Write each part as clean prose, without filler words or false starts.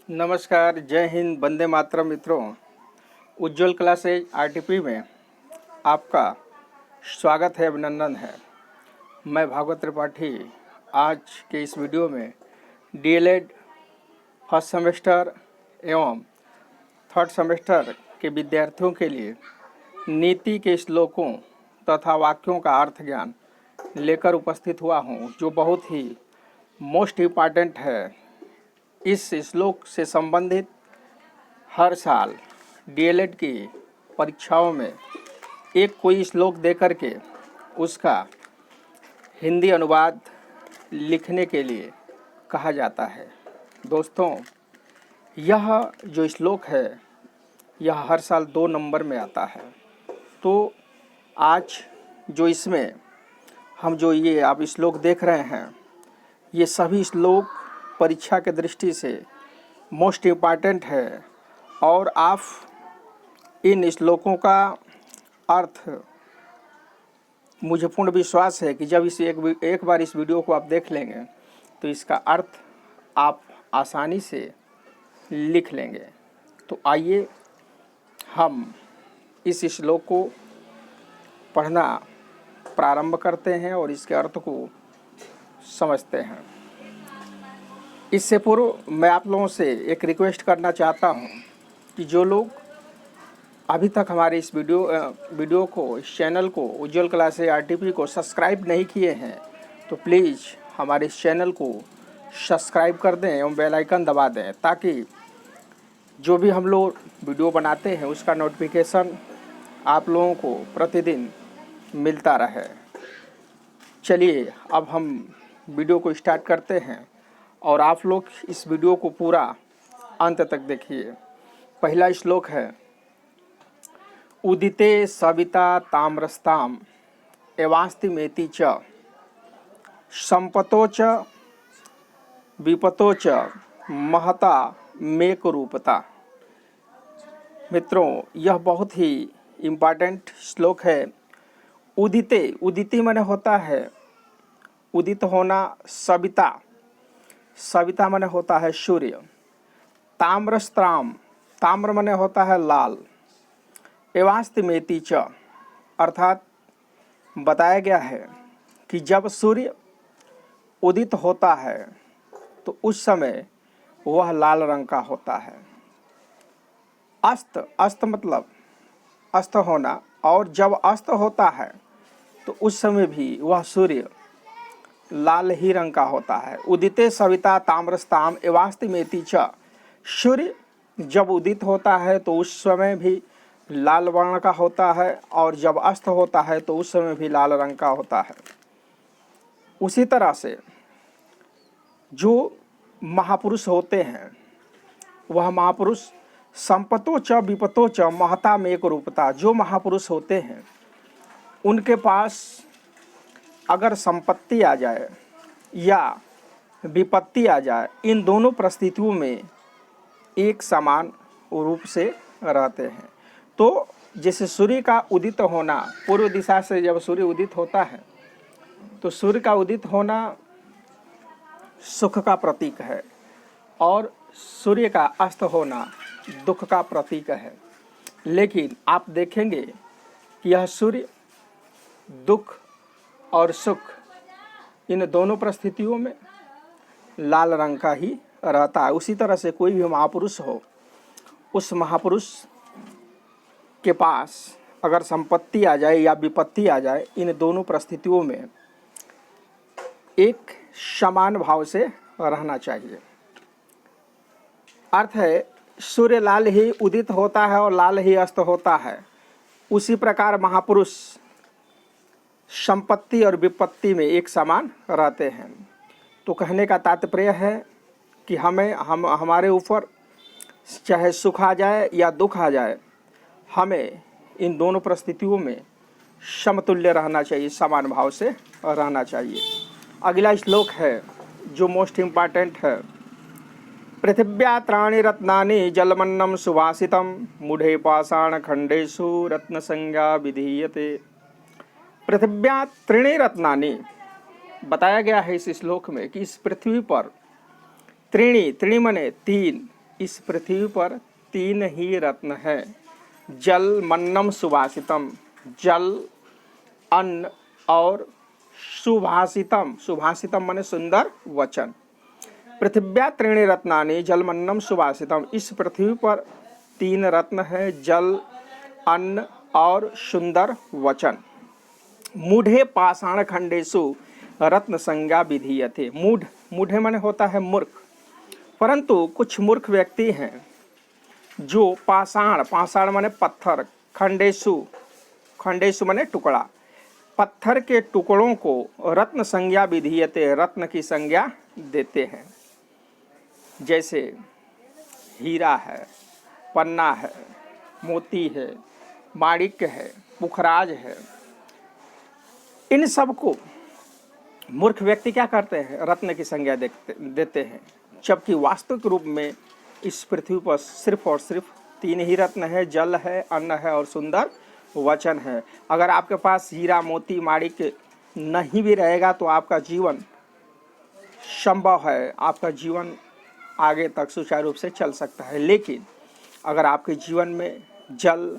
नमस्कार, जय हिंद, वंदे मातरम मित्रों। उज्ज्वल क्लासेज आरटीपी में आपका स्वागत है, अभिनंदन है। मैं भागवत त्रिपाठी आज के इस वीडियो में डीएलएड फर्स्ट सेमेस्टर एवं थर्ड सेमेस्टर के विद्यार्थियों के लिए नीति के श्लोकों तथा वाक्यों का अर्थ ज्ञान लेकर उपस्थित हुआ हूँ, जो बहुत ही मोस्ट इम्पॉर्टेंट है। इस श्लोक से संबंधित हर साल डीएलएड की परीक्षाओं में एक कोई श्लोक दे करके उसका हिंदी अनुवाद लिखने के लिए कहा जाता है। दोस्तों, यह जो श्लोक है यह हर साल 2 नंबर में आता है। तो आज जो इसमें हम जो ये आप श्लोक देख रहे हैं, ये सभी श्लोक परीक्षा के दृष्टि से मोस्ट इम्पॉर्टेंट है और आप इन श्लोकों का अर्थ, मुझे पूर्ण विश्वास है कि जब एक बार इस वीडियो को आप देख लेंगे तो इसका अर्थ आप आसानी से लिख लेंगे। तो आइए हम इस श्लोक को पढ़ना प्रारंभ करते हैं और इसके अर्थ को समझते हैं। इससे पूर्व मैं आप लोगों से एक रिक्वेस्ट करना चाहता हूं कि जो लोग अभी तक हमारे इस वीडियो को, इस चैनल को, उज्ज्वल क्लासेज आरटीपी को सब्सक्राइब नहीं किए हैं तो प्लीज़ हमारे इस चैनल को सब्सक्राइब कर दें एवं बेल आइकन दबा दें, ताकि जो भी हम लोग वीडियो बनाते हैं उसका नोटिफिकेशन आप लोगों को प्रतिदिन मिलता रहे। चलिए अब हम वीडियो को स्टार्ट करते हैं और आप लोग इस वीडियो को पूरा अंत तक देखिए। पहला श्लोक है, उदिते सविता ताम्रस्ताम एवास्तिमेति च संपतो च विपतो च महता मेक रूपता। मित्रों, यह बहुत ही इम्पॉर्टेंट श्लोक है। उदिते, उदिति माने होता है उदित होना, सविता, सविता माने होता है सूर्य, ताम्रस्त्राम, ताम्र माने होता है लाल, एवास्तिमेति च अर्थात बताया गया है कि जब सूर्य उदित होता है तो उस समय वह लाल रंग का होता है। अस्त, अस्त मतलब अस्त होना, और जब अस्त होता है तो उस समय भी वह सूर्य लाल ही रंग का होता है। उदिते सविता ताम्रस्ताम एवास्तिमेति च, सूर्य जब उदित होता है तो उस समय भी लाल वर्ण का होता है और जब अस्त होता है तो उस समय भी लाल रंग का होता है। उसी तरह से जो महापुरुष होते हैं वह महापुरुष संपतो च विपतो च महता मेक रूपता। जो महापुरुष होते हैं उनके पास अगर संपत्ति आ जाए या विपत्ति आ जाए, इन दोनों परिस्थितियों में एक समान रूप से रहते हैं। तो जैसे सूर्य का उदित होना, पूर्व दिशा से जब सूर्य उदित होता है तो सूर्य का उदित होना सुख का प्रतीक है और सूर्य का अस्त होना दुख का प्रतीक है। लेकिन आप देखेंगे कि यह सूर्य दुख और सुख, इन दोनों परिस्थितियों में लाल रंग का ही रहता है। उसी तरह से कोई भी महापुरुष हो, उस महापुरुष के पास अगर संपत्ति आ जाए या विपत्ति आ जाए, इन दोनों परिस्थितियों में एक समान भाव से रहना चाहिए। अर्थ है, सूर्य लाल ही उदित होता है और लाल ही अस्त होता है। उसी प्रकार महापुरुष संपत्ति और विपत्ति में एक समान रहते हैं। तो कहने का तात्पर्य है कि हमारे ऊपर चाहे सुख आ जाए या दुख आ जाए, हमें इन दोनों परिस्थितियों में समतुल्य रहना चाहिए, समान भाव से रहना चाहिए। अगला श्लोक है जो मोस्ट इम्पॉर्टेंट है, पृथिव्या त्राणि रत्नानि जलमन्नं सुवासितं मूढ़े पाषाण खंडेषु रत्न संज्ञा विधीयते। पृथिव्या त्रीणि रत्नानि, बताया गया है इस श्लोक में कि इस पृथ्वी पर त्रीणि, त्रीणि मने 3, इस पृथ्वी पर 3 ही रत्न हैं, जल, मन्नम, सुभाषितम। जल, अन्न और सुभाषितम। सुभाषितम माने सुंदर वचन। पृथिव्या त्रीणि रत्नानि जलमन्नम सुभाषितम। इस पृथ्वी पर 3 रत्न है, जल, अन्न और सुंदर वचन। मूढ़े पाषाण खंडेषु रत्न संज्ञा विधीयते। मूढ़, मूढ़े माने होता है मूर्ख, परंतु कुछ मूर्ख व्यक्ति हैं जो पाषाण, पाषाण माने पत्थर, खंडेषु, खंडेषु माने टुकड़ा, पत्थर के टुकड़ों को रत्न संज्ञा विधीयते, रत्न की संज्ञा देते हैं। जैसे हीरा है, पन्ना है, मोती है, माणिक्य है, पुखराज है, इन सब को मूर्ख व्यक्ति क्या करते हैं? रत्न की संज्ञा देते हैं, जबकि वास्तविक रूप में इस पृथ्वी पर सिर्फ और सिर्फ 3 ही रत्न है, जल है, अन्न है और सुंदर वचन है। अगर आपके पास हीरा, मोती, माणिक्य नहीं भी रहेगा तो आपका जीवन संभव है, आपका जीवन आगे तक सुचारू रूप से चल सकता है। लेकिन अगर आपके जीवन में जल,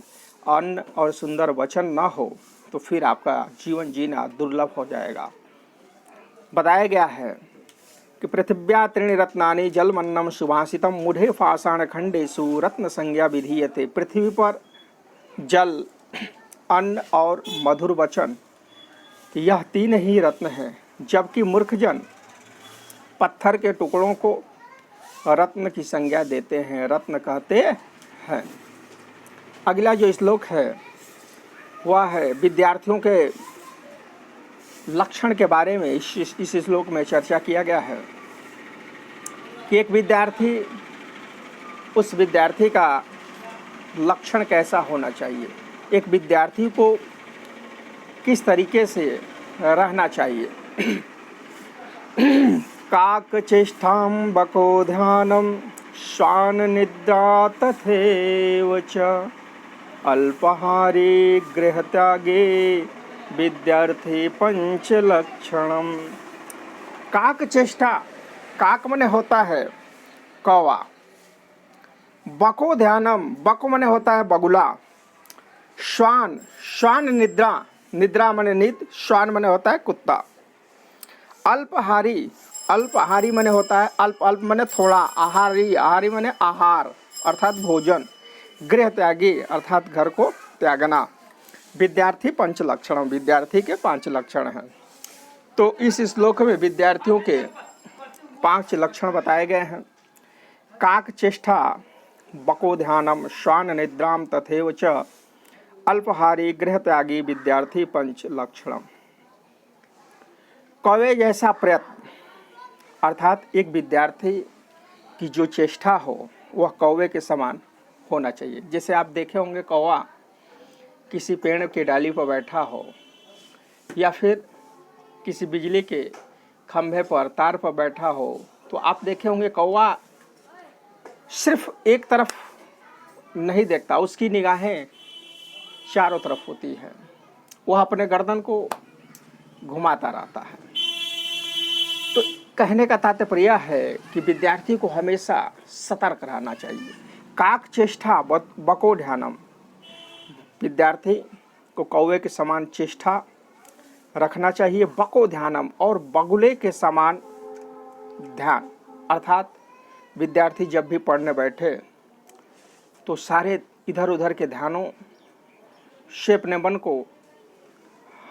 अन्न और सुंदर वचन ना हो तो फिर आपका जीवन जीना दुर्लभ हो जाएगा। बताया गया है कि पृथिव्या त्रीणि रत्नानि जलमन्नम सुभाषितम मूढ़े पाषाण खंडेषु रत्न संज्ञा विधीयते। पृथ्वी पर जल, अन्न और मधुर वचन, यह 3 ही रत्न हैं, जबकि मूर्खजन पत्थर के टुकड़ों को रत्न की संज्ञा देते हैं, रत्न कहते हैं। अगला जो श्लोक है वह है विद्यार्थियों के लक्षण के बारे में। इस श्लोक में चर्चा किया गया है कि एक विद्यार्थी, उस विद्यार्थी का लक्षण कैसा होना चाहिए, एक विद्यार्थी को किस तरीके से रहना चाहिए। काक चेष्टां बको ध्यानम श्वान निद्रा तथैव च अल्पाहारे गृहत्यागे विद्यार्थी पंचलक्षणम। काक चेष्टा, काक मने होता है कौवा, बको ध्यानम, बको मने होता है बगुला, श्वान, श्वान निद्रा, निद्रा मने नींद, श्वान मने होता है कुत्ता, अल्पहारी, अल्पहारी मने होता है अल्प, अल्प मने थोड़ा, आहारी, आहारी मने आहार अर्थात भोजन, गृह त्यागी अर्थात घर को त्यागना, विद्यार्थी पंच लक्षण, विद्यार्थी के 5 लक्षण हैं। तो इस श्लोक में विद्यार्थियों के 5 लक्षण बताए गए हैं। काक चेष्टा, बको ध्यानम, श्वान निद्राम तथैव च अल्पहारी गृह त्यागी विद्यार्थी पंच लक्षणम। कौवे जैसा प्रयत्न अर्थात एक विद्यार्थी की जो चेष्टा हो वह कौवे के समान होना चाहिए। जैसे आप देखे होंगे कौवा किसी पेड़ के डाली पर बैठा हो या फिर किसी बिजली के खंभे पर, तार पर बैठा हो, तो आप देखे होंगे कौवा सिर्फ एक तरफ नहीं देखता, उसकी निगाहें चारों तरफ होती हैं, वह अपने गर्दन को घुमाता रहता है। तो कहने का तात्पर्य है कि विद्यार्थी को हमेशा सतर्क रहना चाहिए। काक चेष्टा बको ध्यानम, विद्यार्थी को कौवे के समान चेष्टा रखना चाहिए, बको ध्यानम और बगुले के समान ध्यान, अर्थात विद्यार्थी जब भी पढ़ने बैठे तो सारे इधर उधर के ध्यानों से अपने मन को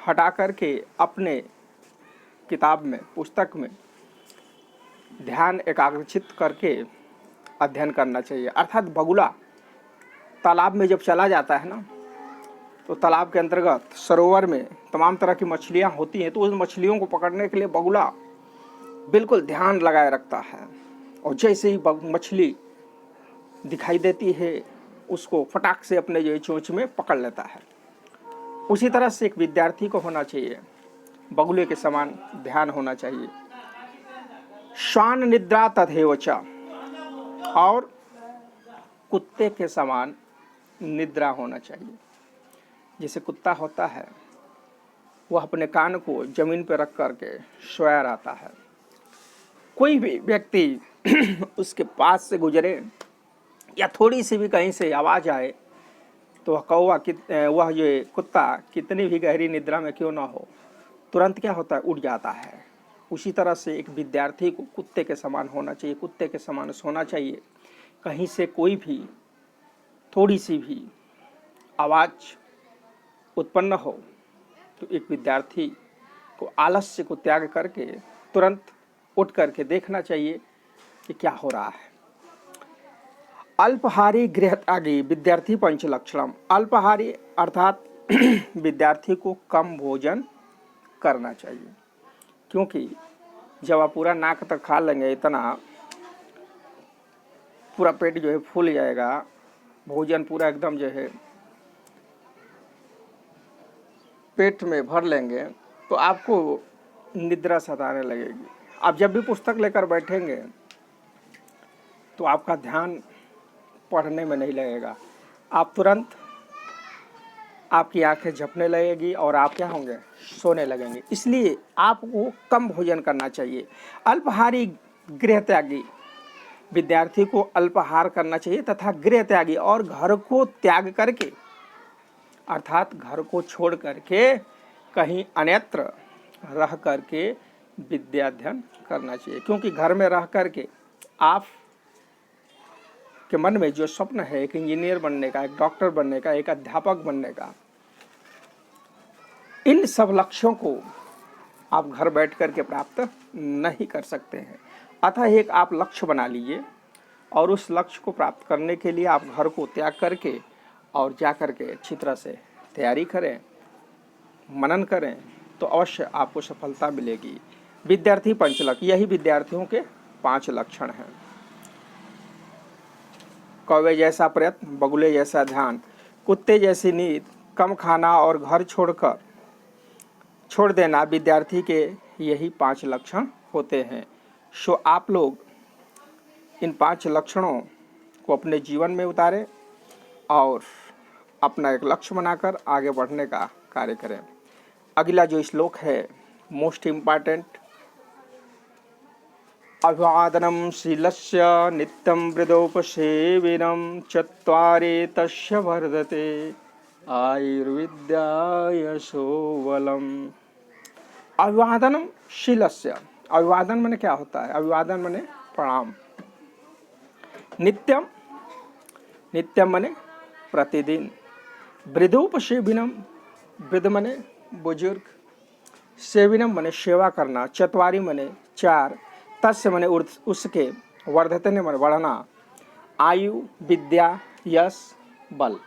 हटा करके अपने किताब में, पुस्तक में ध्यान एकाग्रचित करके अध्ययन करना चाहिए। अर्थात बगुला तालाब में जब चला जाता है ना, तो तालाब के अंतर्गत सरोवर में तमाम तरह की मछलियां होती हैं, तो उस मछलियों को पकड़ने के लिए बगुला बिल्कुल ध्यान लगाए रखता है, और जैसे ही मछली दिखाई देती है उसको फटाक से अपने जो चोंच में पकड़ लेता है। उसी तरह से एक विद्यार्थी को होना चाहिए, बगुले के समान ध्यान होना चाहिए। श्वान निद्रा तथैव च, और कुत्ते के समान निद्रा होना चाहिए। जैसे कुत्ता होता है वह अपने कान को जमीन पर रख करके सोया रहता है, कोई भी व्यक्ति उसके पास से गुजरे या थोड़ी सी भी कहीं से आवाज़ आए तो वह ये कुत्ता कितनी भी गहरी निद्रा में क्यों ना हो, तुरंत क्या होता है, उठ जाता है। उसी तरह से एक विद्यार्थी को कुत्ते के समान होना चाहिए, कुत्ते के समान सोना चाहिए। कहीं से कोई भी थोड़ी सी भी आवाज़ उत्पन्न हो तो एक विद्यार्थी को आलस्य को त्याग करके तुरंत उठ करके देखना चाहिए कि क्या हो रहा है। अल्पाहारी गृहत्यागी विद्यार्थी पंचलक्षणम। अल्पाहारी अर्थात विद्यार्थी को कम भोजन करना चाहिए, क्योंकि जब आप पूरा नाक तक खा लेंगे, इतना पूरा पेट जो है फूल जाएगा, भोजन पूरा एकदम जो है पेट में भर लेंगे तो आपको निद्रा सताने लगेगी। आप जब भी पुस्तक लेकर बैठेंगे तो आपका ध्यान पढ़ने में नहीं लगेगा, आप तुरंत आपकी आंखें झपने लगेगी और आप क्या होंगे, सोने लगेंगे। इसलिए आपको कम भोजन करना चाहिए। अल्पाहारी गृह त्यागी विद्यार्थी को अल्पाहार करना चाहिए तथा गृह त्यागी और घर को त्याग करके अर्थात घर को छोड़ करके कहीं अन्यत्र रह करके विद्याध्ययन करना चाहिए, क्योंकि घर में रह करके आप के मन में जो स्वप्न है एक इंजीनियर बनने का, एक डॉक्टर बनने का, एक अध्यापक बनने का, इन सब लक्ष्यों को आप घर बैठ करके प्राप्त नहीं कर सकते हैं। अतः एक आप लक्ष्य बना लीजिए और उस लक्ष्य को प्राप्त करने के लिए आप घर को त्याग करके और जा करके अच्छी तरह से तैयारी करें, मनन करें, तो अवश्य आपको सफलता मिलेगी। विद्यार्थी पंचलक, यही विद्यार्थियों के 5 लक्षण हैं। कौवे जैसा प्रयत्न, बगुले जैसा ध्यान, कुत्ते जैसी नींद, कम खाना और घर छोड़ देना, विद्यार्थी के यही 5 लक्षण होते हैं। सो आप लोग इन 5 लक्षणों को अपने जीवन में उतारें और अपना एक लक्ष्य बनाकर आगे बढ़ने का कार्य करें। अगला जो श्लोक है मोस्ट इम्पॉर्टेंट, अभिवादनम शीलस्य नित्यं वृदोपसेविनं चत्वारि तस्य वर्धते आयुर्विद्या यशो बलम। अभिवादनम शीलस्य, अभिवादन माने क्या होता है, अभिवादन माने प्रणाम। नित्यम, नित्यम माने प्रतिदिन। वृदोपसेविनम, वृद्ध माने बुजुर्ग, सेविनम माने सेवा करना, चत्वारि माने 4, तस्य माने उसके, वर्धते ने माने बढ़ना, आयु, विद्या, यश, बल।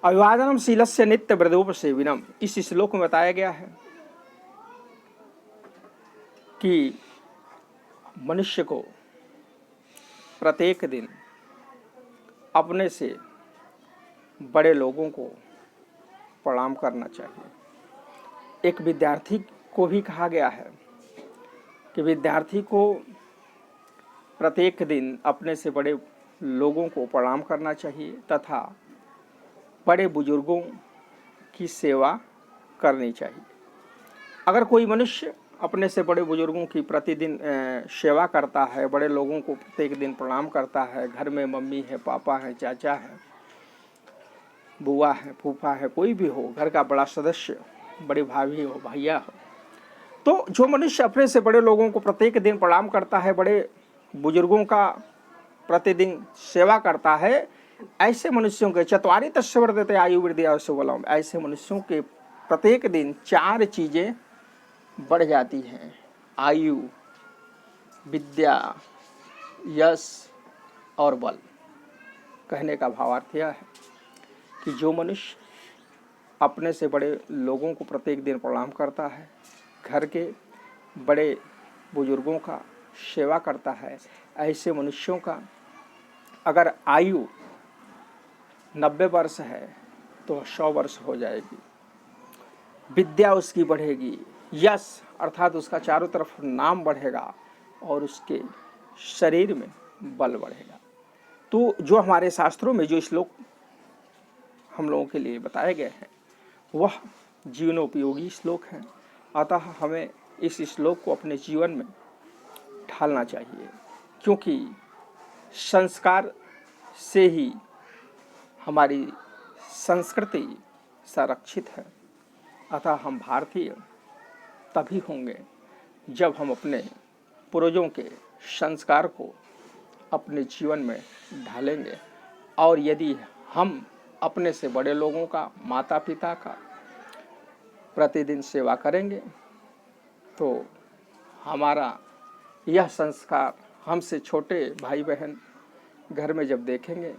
अभिवादनम शीलस्य नित्य वृदोपसेविनम, इस श्लोक में बताया गया है कि मनुष्य को प्रत्येक दिन अपने से बड़े लोगों को प्रणाम करना चाहिए। एक विद्यार्थी को भी कहा गया है कि विद्यार्थी को प्रत्येक दिन अपने से बड़े लोगों को प्रणाम करना चाहिए तथा बड़े बुजुर्गों की सेवा करनी चाहिए। अगर कोई मनुष्य अपने से बड़े बुजुर्गों की प्रतिदिन सेवा करता है, बड़े लोगों को प्रत्येक दिन प्रणाम करता है, घर में मम्मी है, पापा है, चाचा है, बुआ है, फूफा है, कोई भी हो, घर का बड़ा सदस्य, बड़ी भाभी हो, भैया हो, तो जो मनुष्य अपने से बड़े लोगों को प्रत्येक दिन प्रणाम करता है, बड़े बुजुर्गों का प्रतिदिन सेवा करता है, ऐसे मनुष्यों के चत्वारि तस्य वर्धते आयु वृद्धि यशो बलम, ऐसे मनुष्यों के प्रत्येक दिन 4 चीजें बढ़ जाती हैं, आयु, विद्या, यश और बल। कहने का भावार्थ यह है कि जो मनुष्य अपने से बड़े लोगों को प्रत्येक दिन प्रणाम करता है, घर के बड़े बुजुर्गों का सेवा करता है, ऐसे मनुष्यों का अगर आयु 90 वर्ष है तो 100 वर्ष हो जाएगी, विद्या उसकी बढ़ेगी, यश अर्थात उसका चारों तरफ नाम बढ़ेगा और उसके शरीर में बल बढ़ेगा। तो जो हमारे शास्त्रों में जो श्लोक हम लोगों के लिए बताए गए हैं वह जीवनोपयोगी श्लोक हैं, अतः हमें इस श्लोक को अपने जीवन में ढालना चाहिए, क्योंकि संस्कार से ही हमारी संस्कृति संरक्षित है। अतः हम भारतीय तभी होंगे जब हम अपने पूर्वजों के संस्कार को अपने जीवन में ढालेंगे, और यदि हम अपने से बड़े लोगों का, माता पिता का प्रतिदिन सेवा करेंगे तो हमारा यह संस्कार हमसे छोटे भाई बहन घर में जब देखेंगे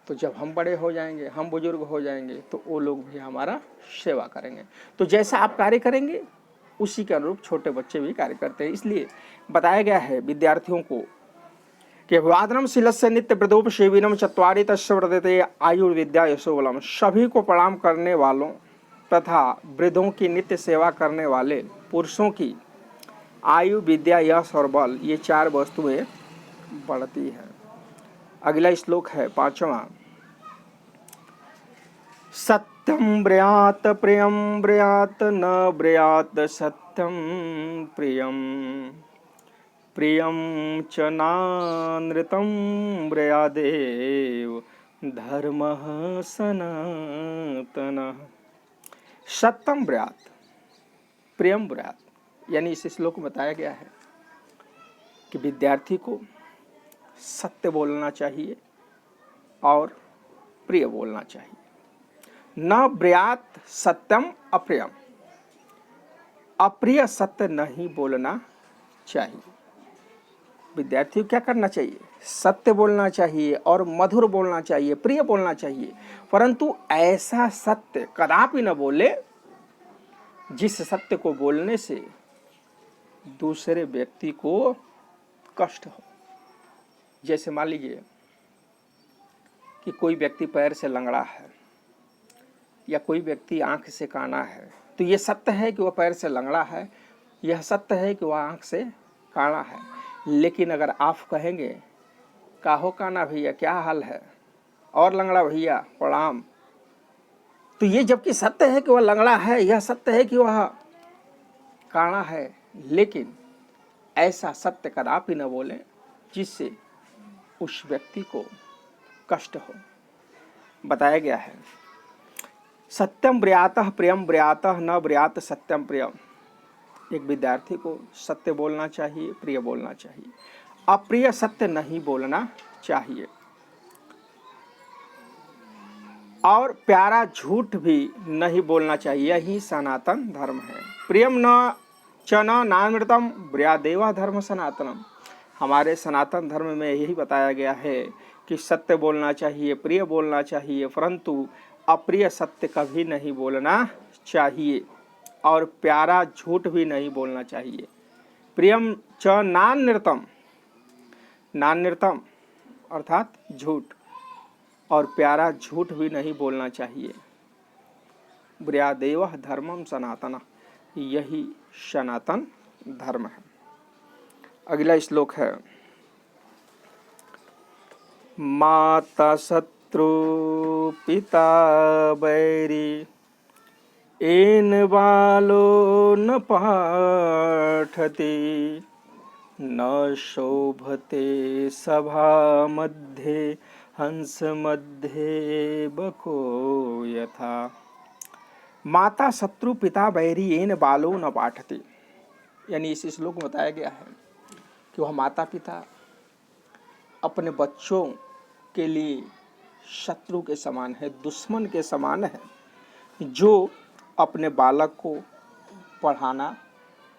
तो जब हम बड़े हो जाएंगे, हम बुजुर्ग हो जाएंगे, तो वो लोग भी हमारा सेवा करेंगे। तो जैसा आप कार्य करेंगे उसी के अनुरूप छोटे बच्चे भी कार्य करते हैं। इसलिए बताया गया है विद्यार्थियों को कि वादनम शीलस्य नित्य प्रदोप सेविनम चत्वारि तस्य वर्धते आयुर्विद्या यशोबलम। सभी को प्रणाम करने वालों तथा वृद्धों की नित्य सेवा करने वाले पुरुषों की आयु, विद्या, यश और बल, ये 4 वस्तुएं बढ़ती है। अगला श्लोक है 5वां। सत्यम ब्रयात प्रियम ब्रयात न ब्रयात सत्यम प्रियम प्रियम च नानृतं ब्रयादेव धर्मः सनातनः। सत्यम ब्रयात प्रियम ब्रयात, यानी इस श्लोक में बताया गया है कि विद्यार्थी को सत्य बोलना चाहिए और प्रिय बोलना चाहिए। न ब्रयात सत्यम अप्रियम, अप्रिय सत्य नहीं बोलना चाहिए। विद्यार्थी को क्या करना चाहिए? सत्य बोलना चाहिए और मधुर बोलना चाहिए, प्रिय बोलना चाहिए, परंतु ऐसा सत्य कदापि न बोले जिस सत्य को बोलने से दूसरे व्यक्ति को कष्ट हो। जैसे मान लीजिए कि कोई व्यक्ति पैर से लंगड़ा है या कोई व्यक्ति आंख से काना है, तो ये सत्य है कि वह पैर से लंगड़ा है, यह सत्य है कि वह आंख से काना है। लेकिन अगर आप कहेंगे काहो काना भैया, क्या हाल है, और लंगड़ा भैया प्रणाम, तो ये जबकि सत्य है कि वह लंगड़ा है, यह सत्य है कि वह काना है, लेकिन ऐसा सत्य कदापि न बोलें जिससे उस व्यक्ति को कष्ट हो। बताया गया है सत्यम ब्रयातः प्रियम ब्रयातः न ब्रयात सत्यम प्रियम। एक विद्यार्थी को सत्य बोलना चाहिए, प्रिय बोलना चाहिए, अप्रिय सत्य नहीं बोलना चाहिए, और प्यारा झूठ भी नहीं बोलना चाहिए। यही सनातन धर्म है। प्रियम न च न नामृतम ब्रयादेवा धर्म सनातनम। हमारे सनातन धर्म में यही बताया गया है कि सत्य बोलना चाहिए, प्रिय बोलना चाहिए, परंतु अप्रिय सत्य कभी नहीं बोलना चाहिए और प्यारा झूठ भी नहीं बोलना चाहिए। प्रियम च नान्यतम, नान्यतम अर्थात झूठ, और प्यारा झूठ भी नहीं बोलना चाहिए। ब्रयादेव धर्मम सनातन, यही सनातन धर्म है। अगला श्लोक है माता शत्रु पिता बैरी एन बालो न पाठते न शोभते सभा मध्ये हंस मध्ये बको यथा। माता शत्रु पिता बैरी एन बालो न पाठते, यानी इस श्लोक में बताया गया है कि वह माता पिता अपने बच्चों के लिए शत्रु के समान है, दुश्मन के समान है, जो अपने बालक को पढ़ाना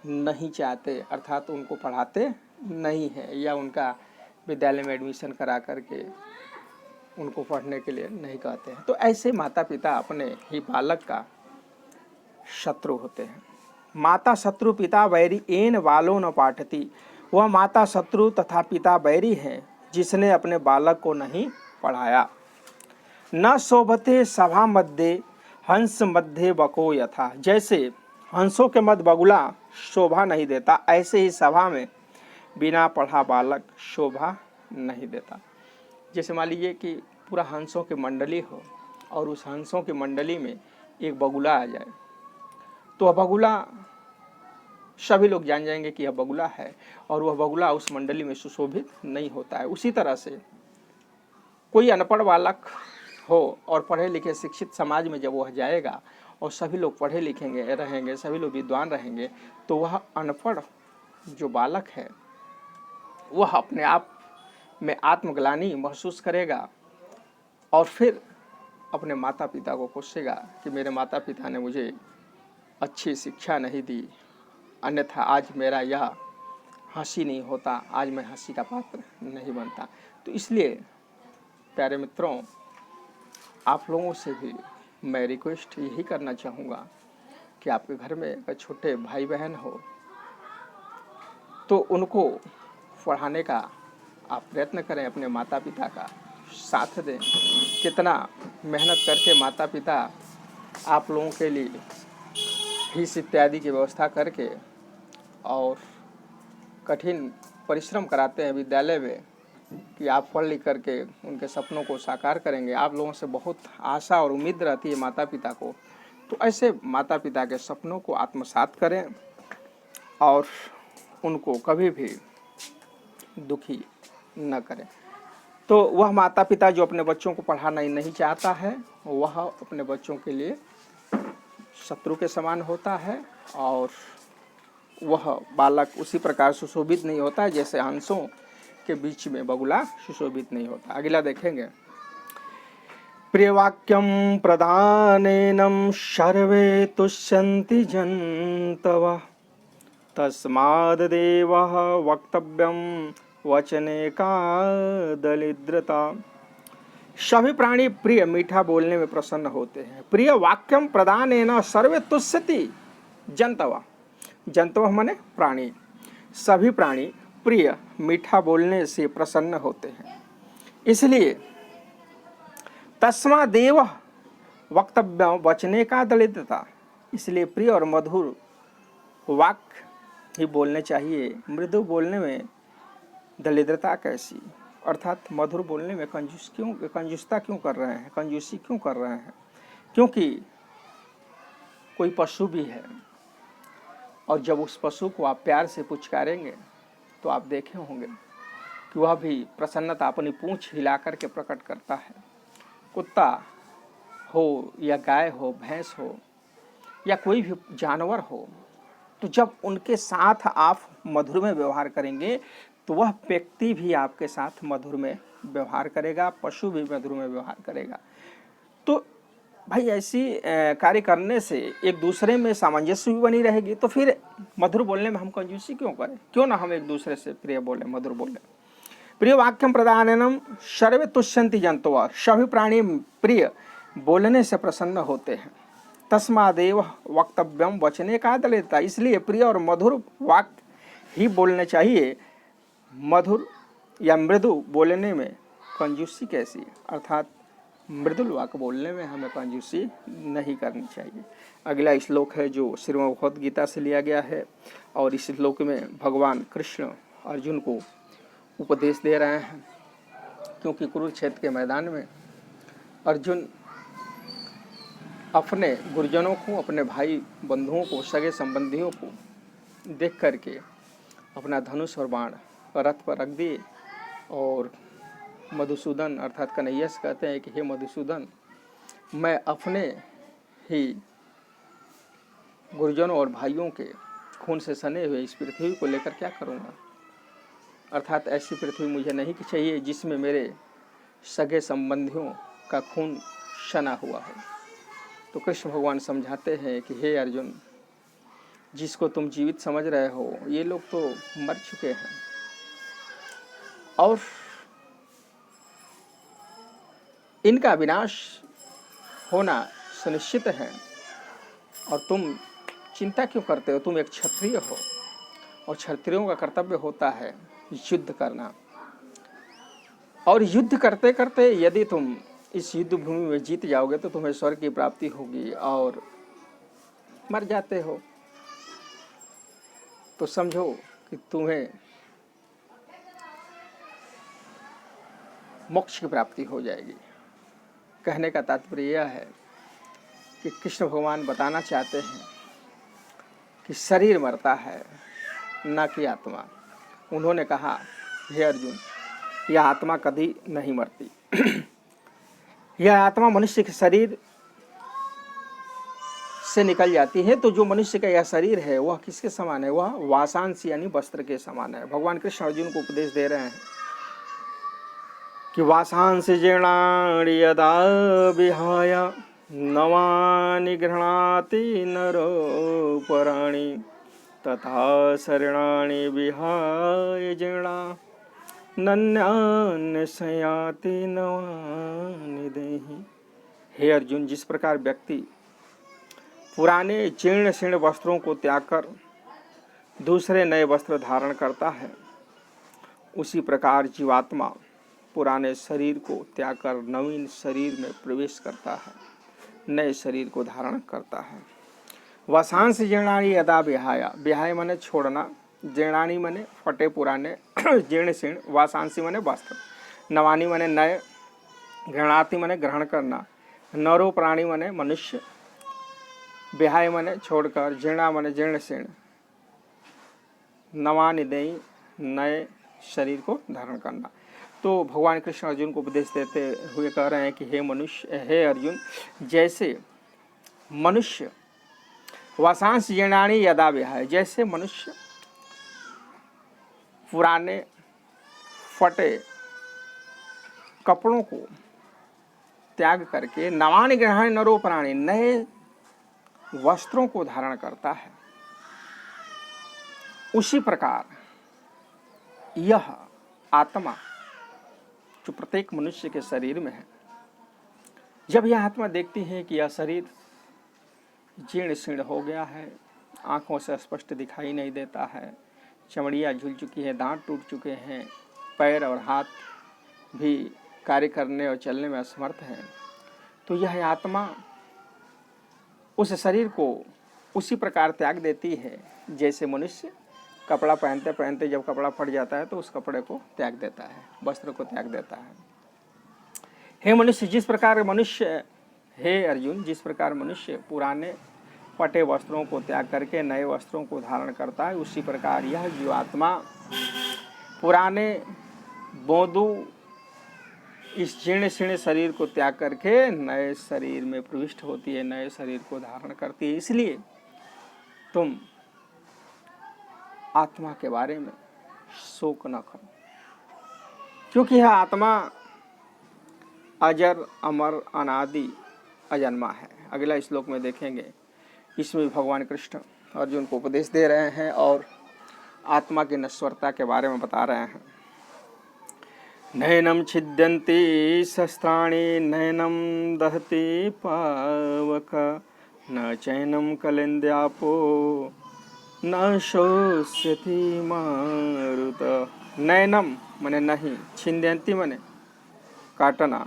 नहीं चाहते, अर्थात उनको पढ़ाते नहीं है या उनका विद्यालय में एडमिशन करा करके उनको पढ़ने के लिए नहीं कहते हैं। तो ऐसे माता पिता अपने ही बालक का शत्रु होते हैं। माता शत्रु पिता बैरी एन बालो न पाठती, वह माता शत्रु तथा पिता बैरी हैं जिसने अपने बालक को नहीं पढ़ाया। न शोभते सभा मध्य हंस मध्य बको यथा, जैसे हंसों के मध्य बगुला शोभा नहीं देता, ऐसे ही सभा में बिना पढ़ा बालक शोभा नहीं देता। जैसे मान लीजिए कि पूरा हंसों की मंडली हो और उस हंसों की मंडली में एक बगुला आ जाए, तो वह बगुला सभी लोग जान जाएंगे कि यह बगुला है और वह बगुला उस मंडली में सुशोभित नहीं होता है। उसी तरह से कोई अनपढ़ बालक हो और पढ़े लिखे शिक्षित समाज में जब वह जाएगा और सभी लोग पढ़े लिखेंगे रहेंगे, सभी लोग विद्वान रहेंगे, तो वह अनपढ़ जो बालक है वह अपने आप में आत्मग्लानि महसूस करेगा और फिर अपने माता पिता को कोसेगा कि मेरे माता पिता ने मुझे अच्छी शिक्षा नहीं दी, अन्यथा आज मेरा यह हंसी नहीं होता, आज मैं हंसी का पात्र नहीं बनता। तो इसलिए प्यारे मित्रों, आप लोगों से भी मैं रिक्वेस्ट यही करना चाहूँगा कि आपके घर में अगर छोटे भाई बहन हो तो उनको पढ़ाने का आप प्रयत्न करें, अपने माता पिता का साथ दें। कितना मेहनत करके माता पिता आप लोगों के लिए फीस इत्यादि की व्यवस्था करके और कठिन परिश्रम कराते हैं विद्यालय में कि आप पढ़ लिख करके उनके सपनों को साकार करेंगे। आप लोगों से बहुत आशा और उम्मीद रहती है माता पिता को, तो ऐसे माता पिता के सपनों को आत्मसात करें और उनको कभी भी दुखी न करें। तो वह माता पिता जो अपने बच्चों को पढ़ाना नहीं चाहता है, वह अपने बच्चों के लिए शत्रु के समान होता है और वह बालक उसी प्रकार सुशोभित नहीं होता है जैसे हंसों के बीच में बगुला सुशोभित नहीं होता। अगला देखेंगे, प्रियवाक्यम प्रदानेनं सर्वे तुष्यन्ति जन्तवः तस्माद्देवः वक्तव्यं वचने का दलिद्रता। सभी प्राणी प्रिय मीठा बोलने में प्रसन्न होते हैं। प्रिय वाक्यम प्रदानेन सर्वे तुष्यति जन्तवः, जन्तवः माने प्राणी, सभी प्राणी प्रिय मीठा बोलने से प्रसन्न होते हैं। इसलिए तस्मादेव वक्तव्य वचने का दलिद्रता, इसलिए प्रिय और मधुर वाक्य ही बोलने चाहिए। मृदु बोलने में दलिद्रता कैसी, अर्थात मधुर बोलने में कंजूसता क्यों कर रहे हैं, कंजूसी क्यों कर रहे हैं? क्योंकि कोई पशु भी है और जब उस पशु को आप प्यार से पुचकारेंगे तो आप देखे होंगे कि वह भी प्रसन्नता अपनी पूंछ हिला करके प्रकट करता है। कुत्ता हो या गाय हो, भैंस हो या कोई भी जानवर हो, तो जब उनके साथ आप मधुर में व्यवहार करेंगे तो वह व्यक्ति भी आपके साथ मधुर में व्यवहार करेगा, पशु भी मधुर में व्यवहार करेगा। तो भाई ऐसी कार्य करने से एक दूसरे में सामंजस्य भी बनी रहेगी। तो फिर मधुर बोलने में हम कंजूसी क्यों करें? क्यों ना हम एक दूसरे से प्रिय बोले, मधुर बोले। प्रिय वाक्यम प्रदानेनं सर्वे तुष्यन्ति जन्तवः, सभी प्राणी प्रिय बोलने से प्रसन्न होते हैं। तस्मादेव वक्तव्यम वचने का दलिद्रता, इसलिए प्रिय और मधुर वाक्य ही बोलने चाहिए। मधुर या मृदु बोलने में कंजूसी कैसी, अर्थात मृदुल वाक्य बोलने में हमें कंजूसी नहीं करनी चाहिए। अगला श्लोक है जो श्रीमद् भगवद गीता से लिया गया है और इस श्लोक में भगवान कृष्ण अर्जुन को उपदेश दे रहे हैं, क्योंकि कुरुक्षेत्र के मैदान में अर्जुन अपने गुरुजनों को, अपने भाई बंधुओं को, सगे संबंधियों को देख करके अपना धनुष और बाण रथ पर रख दिए और मधुसूदन अर्थात कन्हैया से कहते हैं कि हे मधुसूदन, मैं अपने ही गुरुजनों और भाइयों के खून से सने हुए इस पृथ्वी को लेकर क्या करूँगा, अर्थात ऐसी पृथ्वी मुझे नहीं चाहिए जिसमें मेरे सगे संबंधियों का खून सना हुआ हो। तो कृष्ण भगवान समझाते हैं कि हे अर्जुन, जिसको तुम जीवित समझ रहे हो ये लोग तो मर चुके हैं और इनका विनाश होना सुनिश्चित है, और तुम चिंता क्यों करते हो? तुम एक क्षत्रिय हो और क्षत्रियों का कर्तव्य होता है युद्ध करना, और युद्ध करते करते यदि तुम इस युद्ध भूमि में जीत जाओगे तो तुम्हें स्वर्ग की प्राप्ति होगी, और मर जाते हो तो समझो कि तुम्हें मोक्ष की प्राप्ति हो जाएगी। कहने का तात्पर्य यह है कि कृष्ण भगवान बताना चाहते हैं कि शरीर मरता है, न कि आत्मा। उन्होंने कहा, हे अर्जुन, यह आत्मा कभी नहीं मरती। यह आत्मा मनुष्य के शरीर से निकल जाती है। तो जो मनुष्य का यह शरीर है वह किसके समान है? वह वासांश यानी वस्त्र के समान है। भगवान कृष्ण अर्जुन को उपदेश दे रहे हैं कि वासांश जीर्णानि यदा विहाय नवानि गृह्णाति नरोपराणि तथा शरणानि विहाय जीर्णा नन्यान्यशयाति नवानि देहि। हे अर्जुन, जिस प्रकार व्यक्ति पुराने जीर्ण शीर्ण वस्त्रों को त्याग कर दूसरे नए वस्त्र धारण करता है, उसी प्रकार जीवात्मा पुराने शरीर को त्याग कर नवीन शरीर में प्रवेश करता है, नए शरीर को धारण करता है। वसांश जीर्णानि यदा विहाया, विहाय माने छोड़ना, जीर्णानि माने फटे पुराने, जीर्ण शीर्ण, वासांसी माने वस्त्र, नवानी माने नए, गृह्णाति माने ग्रहण करना, नरो प्राणी माने मनुष्य, विहाय माने छोड़कर, जीर्णा माने जीर्ण शीर्ण, नवानि देहि नए शरीर को धारण करना। तो भगवान कृष्ण अर्जुन को उपदेश देते हुए कह रहे हैं कि हे अर्जुन, जैसे मनुष्य वासांश जीर्णानि यदा विहाय, जैसे मनुष्य पुराने फटे कपड़ों को त्याग करके नवानि गृह्णाति नरो प्राणी, नए वस्त्रों को धारण करता है, उसी प्रकार यह आत्मा जो प्रत्येक मनुष्य के शरीर में है, जब यह आत्मा देखती है कि यह शरीर जीर्ण शीर्ण हो गया है, आंखों से स्पष्ट दिखाई नहीं देता है, चमड़ियाँ झुल चुकी है, दांत टूट चुके हैं, पैर और हाथ भी कार्य करने और चलने में असमर्थ हैं, तो यह आत्मा उस शरीर को उसी प्रकार त्याग देती है जैसे मनुष्य कपड़ा पहनते पहनते जब कपड़ा फट जाता है तो उस कपड़े को त्याग देता है, वस्त्र को त्याग देता है। हे मनुष्य, जिस प्रकार मनुष्य, हे अर्जुन, जिस प्रकार मनुष्य पुराने फटे वस्त्रों को त्याग करके नए वस्त्रों को धारण करता है, उसी प्रकार यह जीवात्मा पुराने बोंदू इस जीर्ण शीर्ण शरीर को त्याग करके नए शरीर में प्रविष्ट होती है, नए शरीर को धारण करती है। इसलिए तुम आत्मा के बारे में शोक न करो, क्योंकि यह आत्मा अजर अमर अनादि अजन्मा है। अगला श्लोक में देखेंगे, इसमें भगवान कृष्ण अर्जुन को उपदेश दे रहे हैं और आत्मा की नश्वरता के बारे में बता रहे हैं। नैनम छिद्यन्ति शस्त्राणि नैनम दहति पावक न चैनम कलिन्द्यापो न शोष्यति मारुत। नैनम मने नहीं, छिद्यन्ति मने काटना,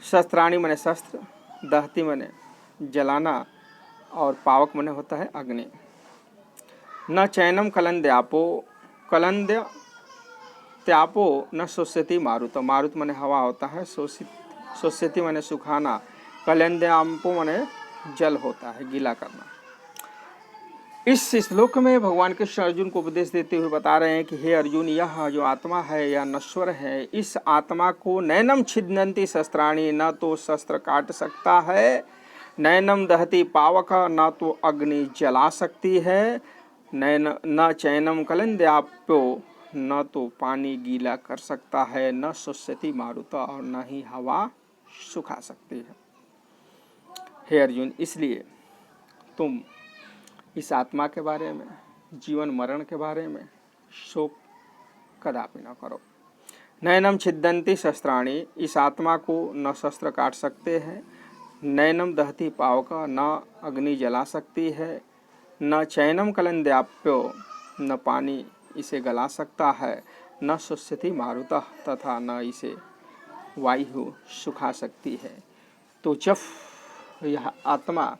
शस्त्राणि मने शस्त्र, दहति मने जलाना और पावक मने होता है अग्नि। न चैनम कलन्द्यापो, कलन्द्य त्यापो न शोष्यति मारुत, मारुत मने हवा होता है, शोष्यति मने सुखाना, कलन्द्यापो मने जल होता है, गीला करना। इस श्लोक में भगवान कृष्ण अर्जुन को उपदेश देते हुए बता रहे हैं कि हे अर्जुन, यह जो आत्मा है यह नश्वर है। इस आत्मा को नैनम छिद्यन्ति शस्त्राणि, न तो शस्त्र काट सकता है, नैनम दहति पावक, न तो अग्नि जला सकती है, न चैनम कलन्द्यापो, न तो पानी गीला कर सकता है, न शोष्यति मारुत, और न ही हवा सुखा सकती है। हे अर्जुन, इसलिए तुम इस आत्मा के बारे में, जीवन मरण के बारे में शोक कदापि न करो। नैनम छिद्यन्ति शस्त्राणि, इस आत्मा को न शस्त्र काट सकते हैं, नैनम दहति पावक, न अग्नि जला सकती है, न चैनम कलन्द्याप्यो, न पानी इसे गला सकता है, न शोष्यति मारुत, तथा न इसे वायु सुखा सकती है। तो जब यह आत्मा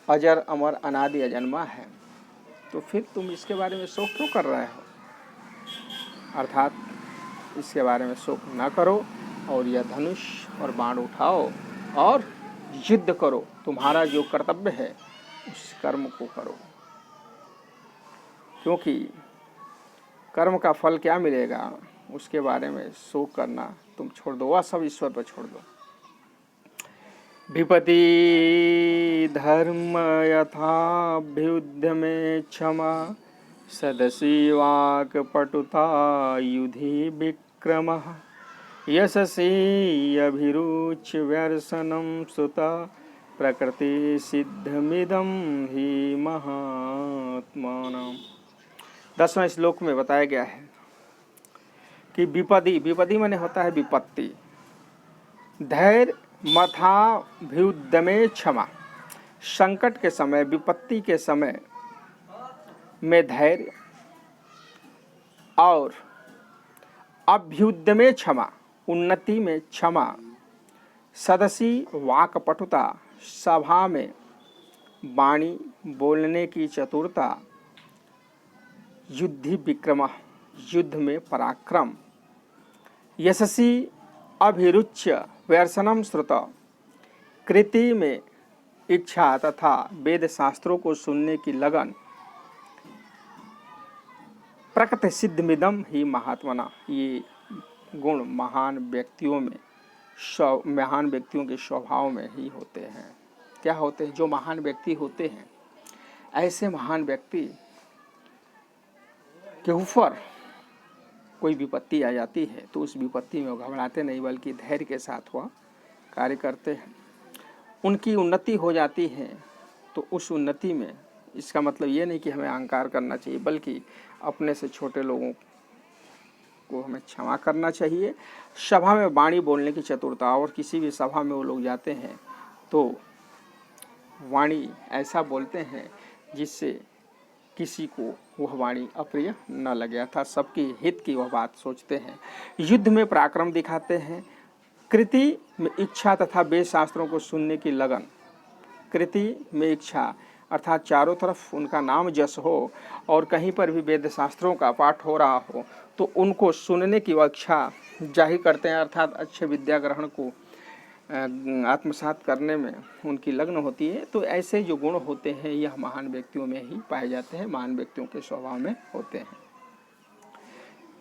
अजर अमर अनादि अजन्मा है तो फिर तुम इसके बारे में शोक क्यों कर रहे हो? अर्थात इसके बारे में शोक न करो और यह धनुष और बाण उठाओ और युद्ध करो। तुम्हारा जो कर्तव्य है उस कर्म को करो, क्योंकि कर्म का फल क्या मिलेगा उसके बारे में शोक करना तुम छोड़ दो, वह सब ईश्वर पर छोड़ दो। विपति धर्म यथाभ्युद्य में क्षमा सदसी वाक् पटुता युधि विक्रमः यशसी अभिरुच्य व्यसनं सुता प्रकृति सिद्धमिदं ही महात्मानां। 10वें श्लोक में बताया गया है कि विपदी, विपदी माने होता है विपत्ति, धैर्य मथाभ्युद्यमे क्षमा, संकट के समय, विपत्ति के समय में धैर्य, और अभ्युद्यमे क्षमा, उन्नति में क्षमा, सदसी वाक्पटुता, सभा में वाणी बोलने की चतुरता, युद्धि विक्रम, युद्ध में पराक्रम, यशसी अभिरुच्य व्यसनम श्रुत, कृति में इच्छा तथा वेद शास्त्रों को सुनने की लगन, प्रकृति सिद्धमिदम ही महात्मना, ये गुण महान व्यक्तियों में, महान व्यक्तियों के स्वभाव में ही होते हैं। क्या होते हैं? जो महान व्यक्ति होते हैं, ऐसे महान व्यक्ति के ऊपर कोई विपत्ति आ जाती है तो उस विपत्ति में वो घबराते नहीं, बल्कि धैर्य के साथ वह कार्य करते हैं। उनकी उन्नति हो जाती है तो उस उन्नति में, इसका मतलब ये नहीं कि हमें अहंकार करना चाहिए, बल्कि अपने से छोटे लोगों को हमें क्षमा करना चाहिए। सभा में वाणी बोलने की चतुरता, और किसी भी सभा में वो लोग जाते हैं तो वाणी ऐसा बोलते हैं जिससे किसी को वह वाणी अप्रिय न लगे, अर्थात सबके हित की वह बात सोचते हैं। युद्ध में पराक्रम दिखाते हैं, कृति में इच्छा तथा वेद शास्त्रों को सुनने की लगन, कृति में इच्छा अर्थात चारों तरफ उनका नाम जस हो और कहीं पर भी वेद शास्त्रों का पाठ हो रहा हो तो उनको सुनने की इच्छा जाहिर करते हैं, अर्थात अच्छे विद्या ग्रहण को आत्मसात करने में उनकी लगन होती है। तो ऐसे जो गुण होते हैं यह महान व्यक्तियों में ही पाए जाते हैं, महान व्यक्तियों के स्वभाव में होते हैं।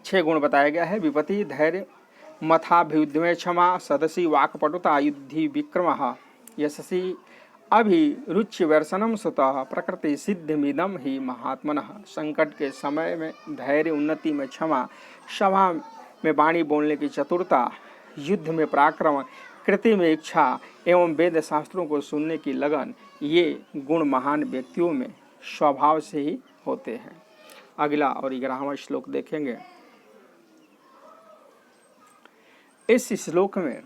6 गुण बताया गया है। विपति धैर्य मथाभ्युद्यमे क्षमा सदसी वाक्पटुता युद्धि विक्रमः यशसी अभिरुच्य व्यसनम सुतः प्रकृति सिद्धिमिदम ही महात्मनः। संकट के समय में धैर्य, उन्नति में क्षमा, सभा में वाणी बोलने की चतुरता, युद्ध में पराक्रम, कृति में इच्छा एवं वेद शास्त्रों को सुनने की लगन, ये गुण महान व्यक्तियों में स्वभाव से ही होते हैं। अगला और 11वां श्लोक देखेंगे। इस श्लोक में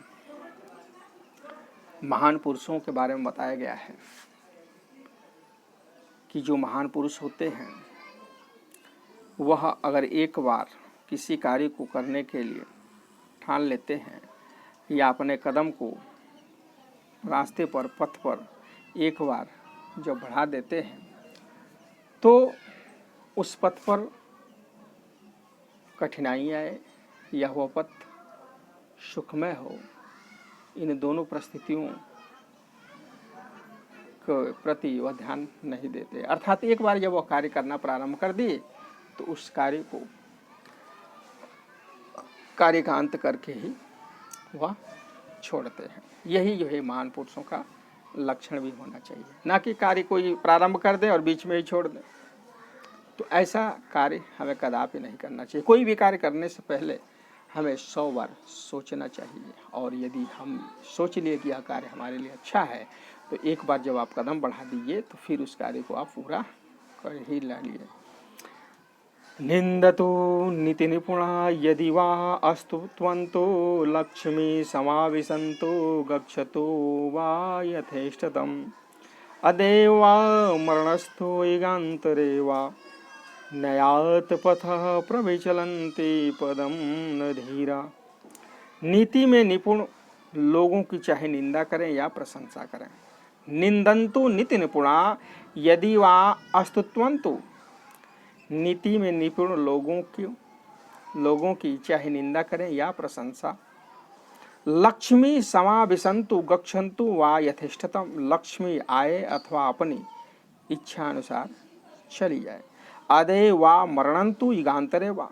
महान पुरुषों के बारे में बताया गया है कि जो महान पुरुष होते हैं वह अगर एक बार किसी कार्य को करने के लिए ठान लेते हैं या अपने कदम को रास्ते पर, पथ पर एक बार जब बढ़ा देते हैं तो उस पथ पर कठिनाई आए या वह पथ सुखमय हो, इन दोनों परिस्थितियों के प्रति वह ध्यान नहीं देते। अर्थात एक बार जब वह कार्य करना प्रारंभ कर दिए तो उस कार्य का अंत करके ही वह छोड़ते हैं। यही जो है महान पुरुषों का लक्षण भी होना चाहिए, ना कि कार्य कोई प्रारंभ कर दे और बीच में ही छोड़ दे। तो ऐसा कार्य हमें कदापि नहीं करना चाहिए। कोई भी कार्य करने से पहले हमें 100 बार सोचना चाहिए, और यदि हम सोच लिए कि यह कार्य हमारे लिए अच्छा है तो एक बार जब आप कदम बढ़ा दीजिए तो फिर उस कार्य को आप पूरा कर ही लाइए। निंदतो नीति निपुणा यदि वा अस्तुत्वन्तो लक्ष्मी समाविशन्तो गच्छतो वा यथेष्टतम् अदेवा मरणस्थो युगान्तरे वा नयात पथः प्रविचलन्ति पदम न धीरा। नीति में निपुण लोगों की चाहे निंदा करें या प्रशंसा करें, निंदन्तु नीति निपुणा यदि वा अस्तुत्वन्तु, नीति में निपुण लोगों की चाहे निंदा करें या प्रशंसा, लक्ष्मी समाविशन्तु गच्छन्तु वा यथेष्टतम, लक्ष्मी आए अथवा अपनी इच्छा अनुसार चली जाए, अदे वा मरणन्तु युगान्तरे वा,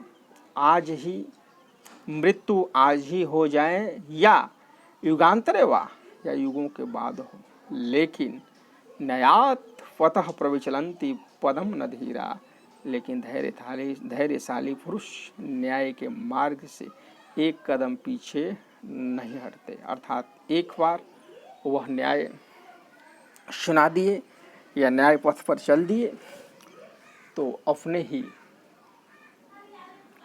आज ही मृत्यु आज ही हो जाए या युगान्तरे वा या युगों के बाद हो, लेकिन न्यायात स्वतः प्रविचलंती पदम न धीरा, लेकिन धैर्यशाली पुरुष न्याय के मार्ग से एक कदम पीछे नहीं हटते। अर्थात एक बार वह न्याय सुना दिए या न्याय पथ पर चल दिए तो अपने ही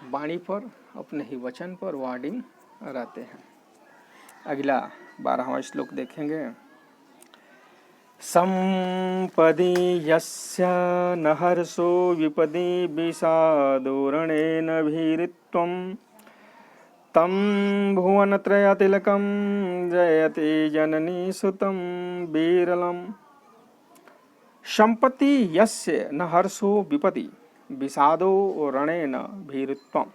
वाणी पर, अपने ही वचन पर वह अडिग रहते हैं। अगला 12वां श्लोक देखेंगे। संपदि यस्य न हर्षो विपदि विषादो रणेन भीरित्वं तं भुवनत्रयतिलकं जयति जननी सुतं बीरलम्। संपत्ति यस्य न हर्षो विपदि विषादो रणेन भीरित्वम्,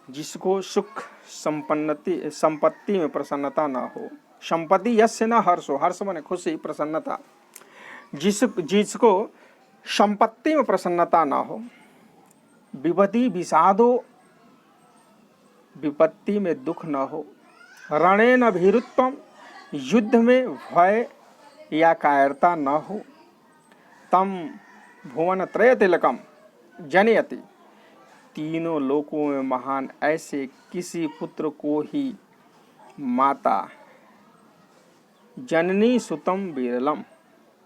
जिसको सुख संपत्ति में प्रसन्नता न हो। संपत्ति यस्य न हर्षो, हर्ष माने खुशी, प्रसन्नता, जिसको संपत्ति में प्रसन्नता न हो। विपत्ति विषादो, विपत्ति में दुख न हो। रणेन भीरुत्वम, युद्ध में भय या कायरता न हो। तम भुवन त्रय तिलकम जनयति, तीनों लोकों में महान ऐसे किसी पुत्र को ही माता जननी सुतम बीरलम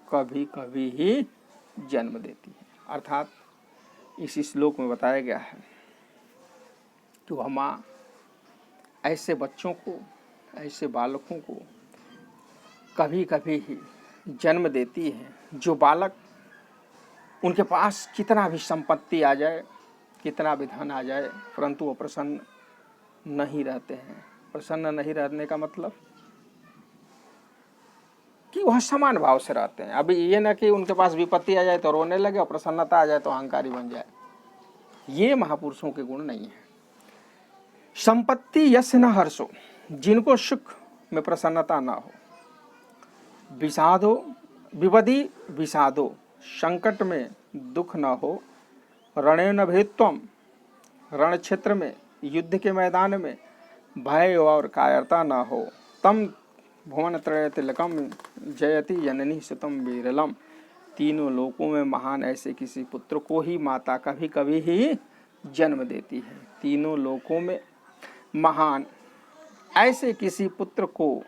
कभी कभी ही जन्म देती है। अर्थात इस श्लोक में बताया गया है कि वह माँ ऐसे बच्चों को, ऐसे बालकों को कभी कभी ही जन्म देती है जो बालक, उनके पास कितना भी संपत्ति आ जाए, कितना भी धन आ जाए, परंतु वो प्रसन्न नहीं रहते हैं। प्रसन्न नहीं रहने का मतलब कि वह समान भाव से रहते हैं। अभी ये ना कि उनके पास विपत्ति आ जाए तो रोने लगे और प्रसन्नता आ जाए तो अहंकारी बन जाए, ये महापुरुषों के गुण नहीं है। संपत्ति यश न हर्षो, जिनको सुख में प्रसन्नता ना हो। विषादो, विपदि विषादो, संकट में दुख न हो। रणेन भीत्वम, रण क्षेत्र में, युद्ध के मैदान में भय और कायरता न हो। तम भुवन त्रय तिलकम जयति जननी सुतम बीरलम, तीनों लोकों में महान ऐसे किसी पुत्र को ही माता कभी कभी ही जन्म देती है। तीनों लोकों में महान ऐसे किसी पुत्र को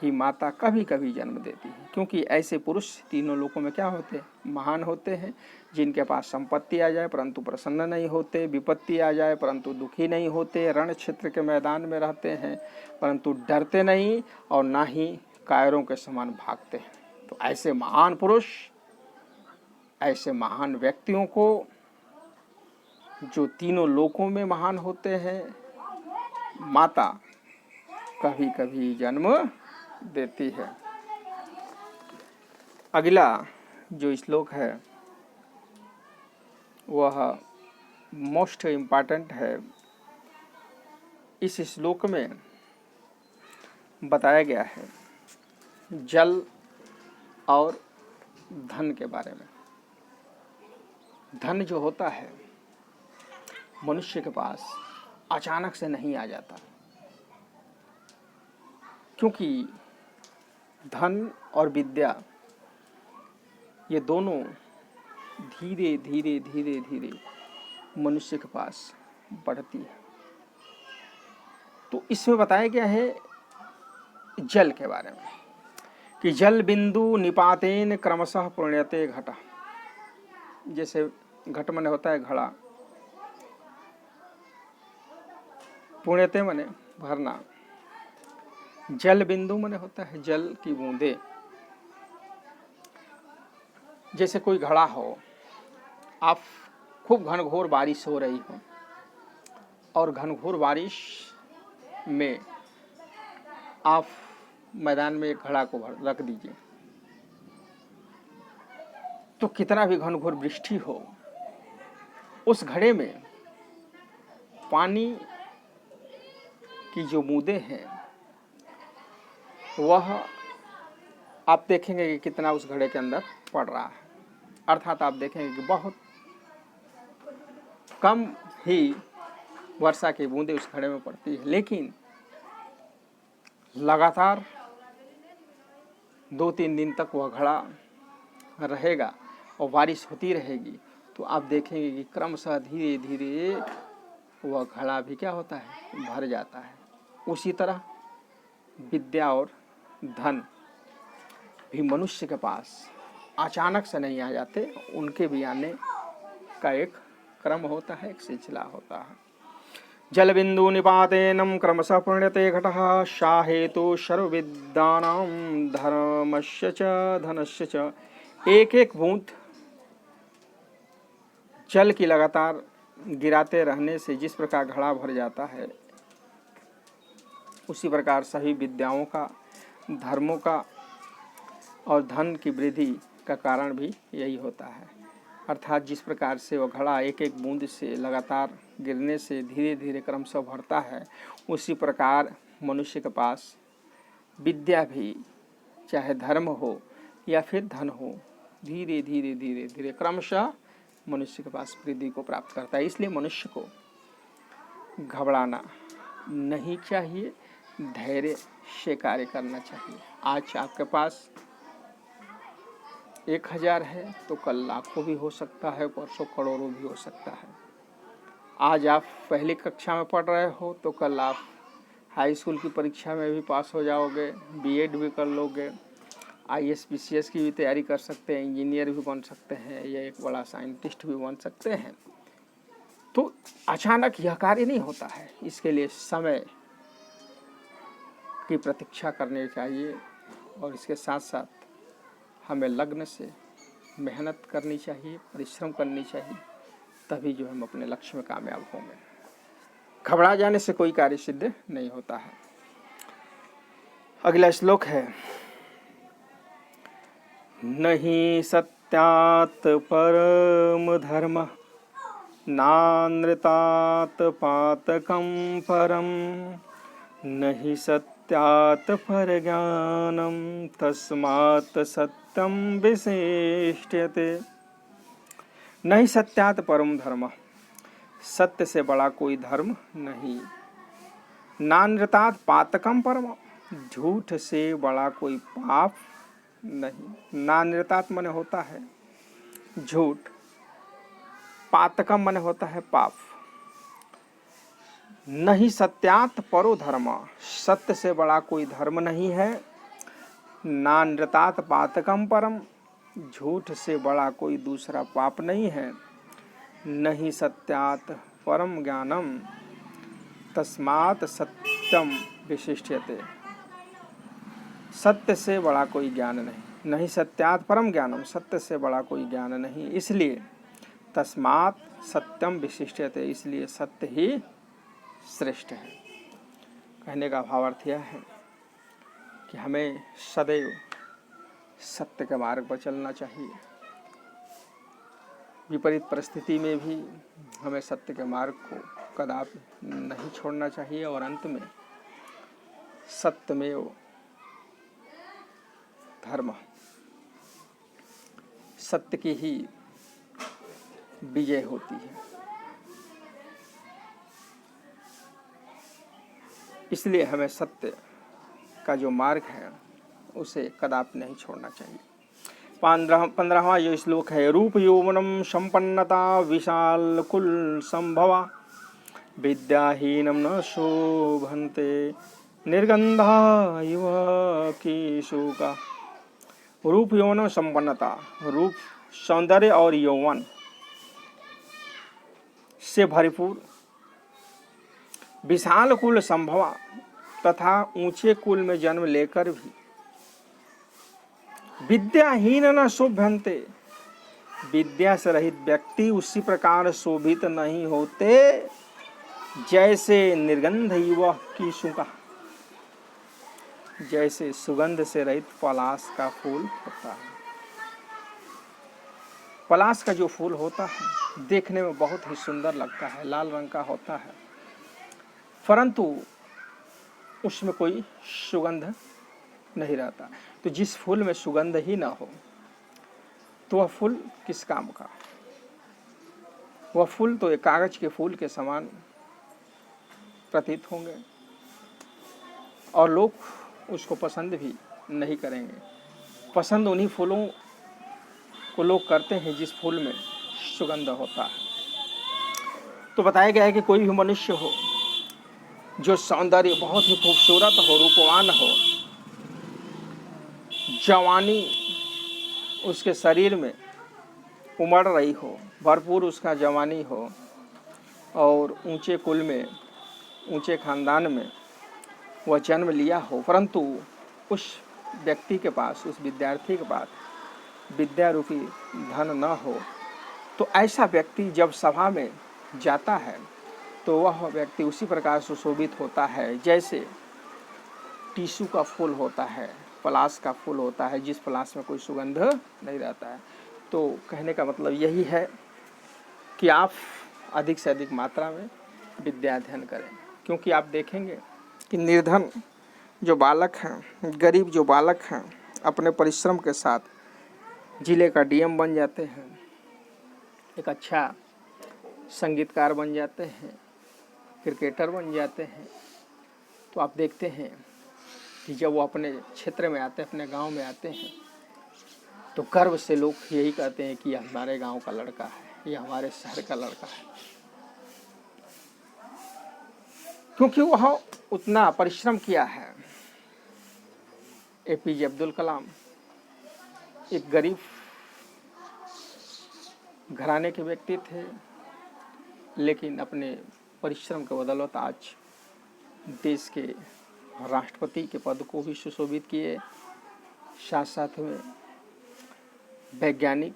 ही माता कभी कभी जन्म देती है, क्योंकि ऐसे पुरुष तीनों लोकों में क्या होते हैं? महान होते हैं, जिनके पास संपत्ति आ जाए परंतु प्रसन्न नहीं होते, विपत्ति आ जाए परंतु दुखी नहीं होते, रण क्षेत्र के मैदान में रहते हैं परंतु डरते नहीं और ना ही कायरों के समान भागते हैं। तो ऐसे महान पुरुष, ऐसे महान व्यक्तियों को जो तीनों लोकों में महान होते हैं, माता कभी कभी जन्म देती है। अगला जो श्लोक है वह मोस्ट इम्पॉर्टेंट है। इस श्लोक में बताया गया है जल और धन के बारे में। धन जो होता है मनुष्य के पास अचानक से नहीं आ जाता, क्योंकि धन और विद्या ये दोनों धीरे धीरे धीरे धीरे मनुष्य के पास बढ़ती है। तो इसमें बताया गया है जल के बारे में कि जल बिंदु निपातेन क्रमशः पुण्यते घटा। जैसे घट मने होता है घड़ा, पुण्यते मने भरना, जल बिंदु मने होता है जल की बूंदे। जैसे कोई घड़ा हो, आप खूब घनघोर बारिश हो रही हो और घनघोर बारिश में आप मैदान में एक घड़ा को रख दीजिए, तो कितना भी घनघोर वृष्टि हो, उस घड़े में पानी की जो बूंदें हैं वह आप देखेंगे कि कितना उस घड़े के अंदर पड़ रहा है। अर्थात आप देखेंगे कि बहुत कम ही वर्षा की बूंदें उस घड़े में पड़ती है, लेकिन लगातार 2-3 दिन तक वह घड़ा रहेगा और बारिश होती रहेगी, तो आप देखेंगे कि क्रमशः धीरे धीरे वह घड़ा भी क्या होता है, भर जाता है। उसी तरह विद्या और धन भी मनुष्य के पास अचानक से नहीं आ जाते, उनके भी आने का एक क्रम होता है, एक सिलसिला होता है। जल बिंदु निपातेनम क्रमशः पुण्यते घटः सा हेतु सर्वविद्यानां धर्मस्य च धनस्य च। एक एक बूंद जल की लगातार गिराते रहने से जिस प्रकार घड़ा भर जाता है, उसी प्रकार सभी विद्याओं का, धर्मों का और धन की वृद्धि का कारण भी यही होता है। अर्थात जिस प्रकार से वह घड़ा एक एक बूंद से लगातार गिरने से धीरे धीरे क्रमशः भरता है, उसी प्रकार मनुष्य के पास विद्या भी, चाहे धर्म हो या फिर धन हो, धीरे धीरे धीरे धीरे क्रमशः मनुष्य के पास वृद्धि को प्राप्त करता है। इसलिए मनुष्य को घबराना नहीं चाहिए, धैर्य से कार्य करना चाहिए। आज आपके पास 1000 है तो कल लाखों भी हो सकता है, परसों करोड़ों भी हो सकता है। आज आप पहली कक्षा में पढ़ रहे हो तो कल आप हाई स्कूल की परीक्षा में भी पास हो जाओगे, बीएड भी कर लोगे, आईएएस पीसीएस की भी तैयारी कर सकते हैं, इंजीनियर भी बन सकते हैं, या एक बड़ा साइंटिस्ट भी बन सकते हैं। तो अचानक यह कार्य नहीं होता है, इसके लिए समय की प्रतीक्षा करनी चाहिए और इसके साथ साथ हमें लग्न से मेहनत करनी चाहिए, परिश्रम करनी चाहिए, तभी जो हम अपने लक्ष्य में कामयाब होंगे। घबरा जाने से कोई कार्य सिद्ध नहीं होता है। अगला श्लोक है, नहीं सत्यात् परम धर्म नानृतात् पातकं परम नहीं सत्यात् परज्ञानं तस्मात् सत्यं विशिष्यते। नहीं सत्यात् परम धर्म, सत्य से बड़ा कोई धर्म नहीं। नानृतात् पातकं परम, झूठ से बड़ा कोई पाप नहीं। नानृतात् माने होता है झूठ, पातकम माने होता है पाप। नहीं सत्यात् परो धर्म, सत्य से बड़ा कोई धर्म नहीं है। नानृतात् पातकम परम, झूठ से बड़ा कोई दूसरा पाप नहीं है। नहीं सत्यात् परम ज्ञानम तस्मात् सत्यम विशिष्यते, सत्य से बड़ा कोई ज्ञान नहीं। नहीं सत्यात् परम ज्ञानम, सत्य से बड़ा कोई ज्ञान नहीं, इसलिए तस्मात् सत्यम विशिष्यते, इसलिए सत्य ही श्रेष्ठ है। कहने का भावार्थ यह है कि हमें सदैव सत्य के मार्ग पर चलना चाहिए। विपरीत परिस्थिति में भी हमें सत्य के मार्ग को कदापि नहीं छोड़ना चाहिए और अंत में सत्यमेव धर्म, सत्य की ही विजय होती है। इसलिए हमें सत्य का जो मार्ग है उसे कदापि नहीं छोड़ना चाहिए। 15वां ये श्लोक है, रूप यौवनम संपन्नता विशाल कुल संभवा विद्याहीनम न शोभन्ते निर्गंधा इव कीशुका। रूप यौवन संपन्नता, रूप सौंदर्य और यौवन से भरपूर, विशाल कुल संभवा तथा ऊंचे कुल में जन्म लेकर भी विद्याहीन न शोभन्ते, विद्या से रहित व्यक्ति उसी प्रकार शोभित नहीं होते जैसे निर्गंध युवा की सुका, जैसे सुगंध से रहित पलाश का फूल होता है। पलाश का जो फूल होता है देखने में बहुत ही सुंदर लगता है, लाल रंग का होता है, परंतु उसमें कोई सुगंध नहीं रहता। तो जिस फूल में सुगंध ही ना हो तो वह फूल किस काम का? वह फूल तो एक कागज के फूल के समान प्रतीत होंगे और लोग उसको पसंद भी नहीं करेंगे। पसंद उन्हीं फूलों को लोग करते हैं जिस फूल में सुगंध होता है। तो बताया गया है कि कोई भी मनुष्य हो जो सौंदर्य बहुत ही खूबसूरत हो, रूपवान हो, जवानी उसके शरीर में उमड़ रही हो, भरपूर उसका जवानी हो और ऊंचे कुल में, ऊंचे खानदान में वह जन्म लिया हो, परंतु उस व्यक्ति के पास, उस विद्यार्थी के पास विद्या रूपी धन न हो, तो ऐसा व्यक्ति जब सभा में जाता है तो वह व्यक्ति उसी प्रकार सुशोभित होता है जैसे टीसू का फूल होता है, पलाश का फूल होता है, जिस पलाश में कोई सुगंध नहीं रहता है। तो कहने का मतलब यही है कि आप अधिक से अधिक मात्रा में विद्या अध्ययन करें, क्योंकि आप देखेंगे कि निर्धन जो बालक हैं, गरीब जो बालक हैं, अपने परिश्रम के साथ जिले का डीएम बन जाते हैं, एक अच्छा संगीतकार बन जाते हैं, क्रिकेटर बन जाते हैं। तो आप देखते हैं कि जब वो अपने क्षेत्र में आते हैं, अपने गांव में आते हैं, तो गर्व से लोग यही कहते हैं कि यह हमारे गांव का लड़का है, यह हमारे शहर का लड़का है, क्योंकि वह उतना परिश्रम किया है। एपीजे अब्दुल कलाम एक गरीब घराने के व्यक्ति थे, लेकिन अपने परिश्रम के बदौलत आज देश के राष्ट्रपति के पद को भी सुशोभित किए, साथ साथ में वैज्ञानिक,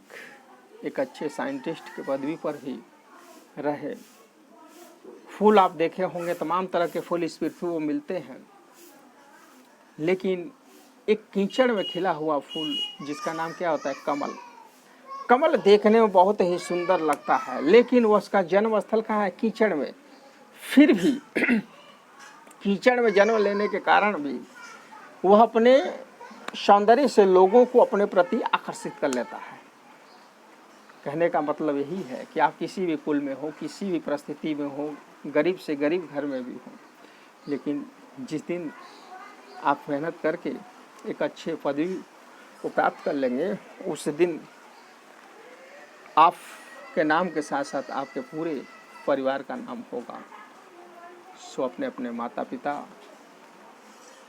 एक अच्छे साइंटिस्ट के पदवी पर भी रहे। फूल आप देखे होंगे, तमाम तरह के फूल इस पृथ्वी को मिलते हैं, लेकिन एक कीचड़ में खिला हुआ फूल जिसका नाम क्या होता है, कमल। कमल देखने में बहुत ही सुंदर लगता है, लेकिन वह उसका जन्म स्थल कहाँ है, कीचड़ में। फिर भी कीचड़ में जन्म लेने के कारण भी वह अपने सौंदर्य से लोगों को अपने प्रति आकर्षित कर लेता है। कहने का मतलब यही है कि आप किसी भी कुल में हो, किसी भी परिस्थिति में हो, गरीब से गरीब घर में भी हो, लेकिन जिस दिन आप मेहनत करके एक अच्छे पदवी को प्राप्त कर लेंगे, उस दिन आपके नाम के साथ साथ आपके पूरे परिवार का नाम होगा। सो अपने अपने माता पिता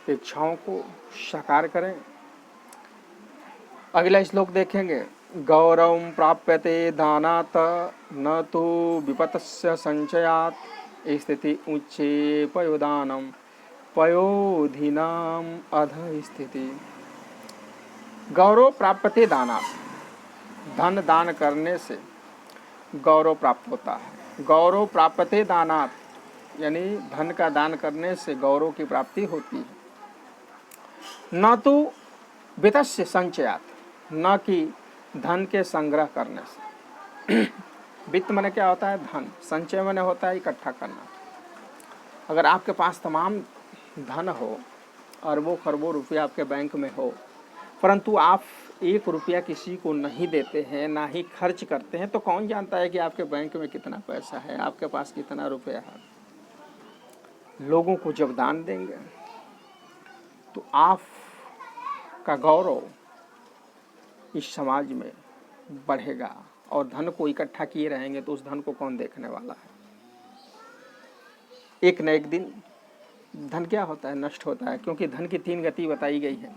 की इच्छाओं को साकार करें। अगला श्लोक देखेंगे, गौरवं प्राप्यते दानात् न तो विपतस्य संचयात् स्थिति उच्चे पयोदानम पयोधीनाम अध स्थिति। गौरव प्राप्यते दानात्, धन दान करने से गौरव प्राप्त होता है। गौरव प्राप्यते दानात् यानी धन का दान करने से गौरव की प्राप्ति होती है। न तो वित्तस्य संचयात्, न कि धन के संग्रह करने से। वित्त माने क्या होता है, धन। संचय माने होता है इकट्ठा करना। अगर आपके पास तमाम धन हो, अरबों खरबों रुपया आपके बैंक में हो, परंतु आप 1 रुपया किसी को नहीं देते हैं, ना ही खर्च करते हैं, तो कौन जानता है कि आपके बैंक में कितना पैसा है, आपके पास कितना रुपया है। लोगों को जब दान देंगे तो आपका गौरव इस समाज में बढ़ेगा, और धन को इकट्ठा किए रहेंगे तो उस धन को कौन देखने वाला है। एक न एक दिन धन क्या होता है, नष्ट होता है, क्योंकि धन की 3 गति बताई गई है।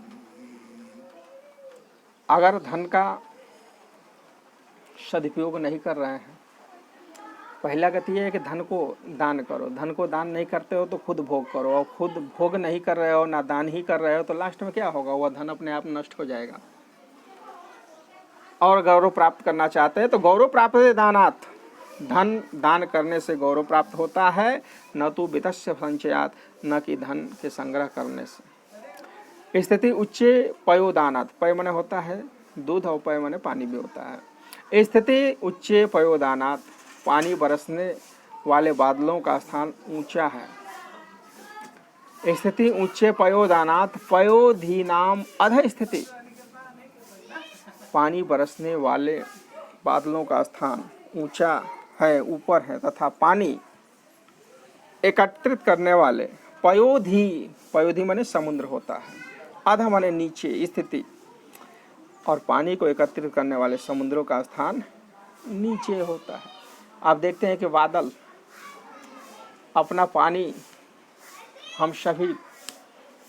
अगर धन का सदुपयोग नहीं कर रहे हैं, पहला गति है कि धन को दान करो। धन को दान नहीं करते हो तो खुद भोग करो, और खुद भोग नहीं कर रहे हो, ना दान ही कर रहे हो, तो लास्ट में क्या होगा, वह धन अपने आप नष्ट हो जाएगा। और गौरव प्राप्त करना चाहते हैं तो गौरव प्राप्त दानात्, धन दान करने से गौरव प्राप्त होता है। न तो वित्तस्य संचयात्, न कि धन के संग्रह करने से। स्थिति उच्चे पयोदानात्, पय माने होता है दूध और पय माने पानी भी होता है। स्थिति उच्चे पयोदानात्, पानी बरसने वाले बादलों का स्थान ऊंचा है। स्थिति ऊंचे पयोदानात् पयोधीनाम अध स्थिति, पानी बरसने वाले बादलों का स्थान ऊंचा है, ऊपर है, तथा पानी एकत्रित करने वाले, पयोधि, पयोधि माने समुद्र होता है, आधा माने नीचे स्थिति, और पानी को एकत्रित करने वाले समुद्रों का स्थान नीचे होता है। आप देखते हैं कि बादल अपना पानी हम सभी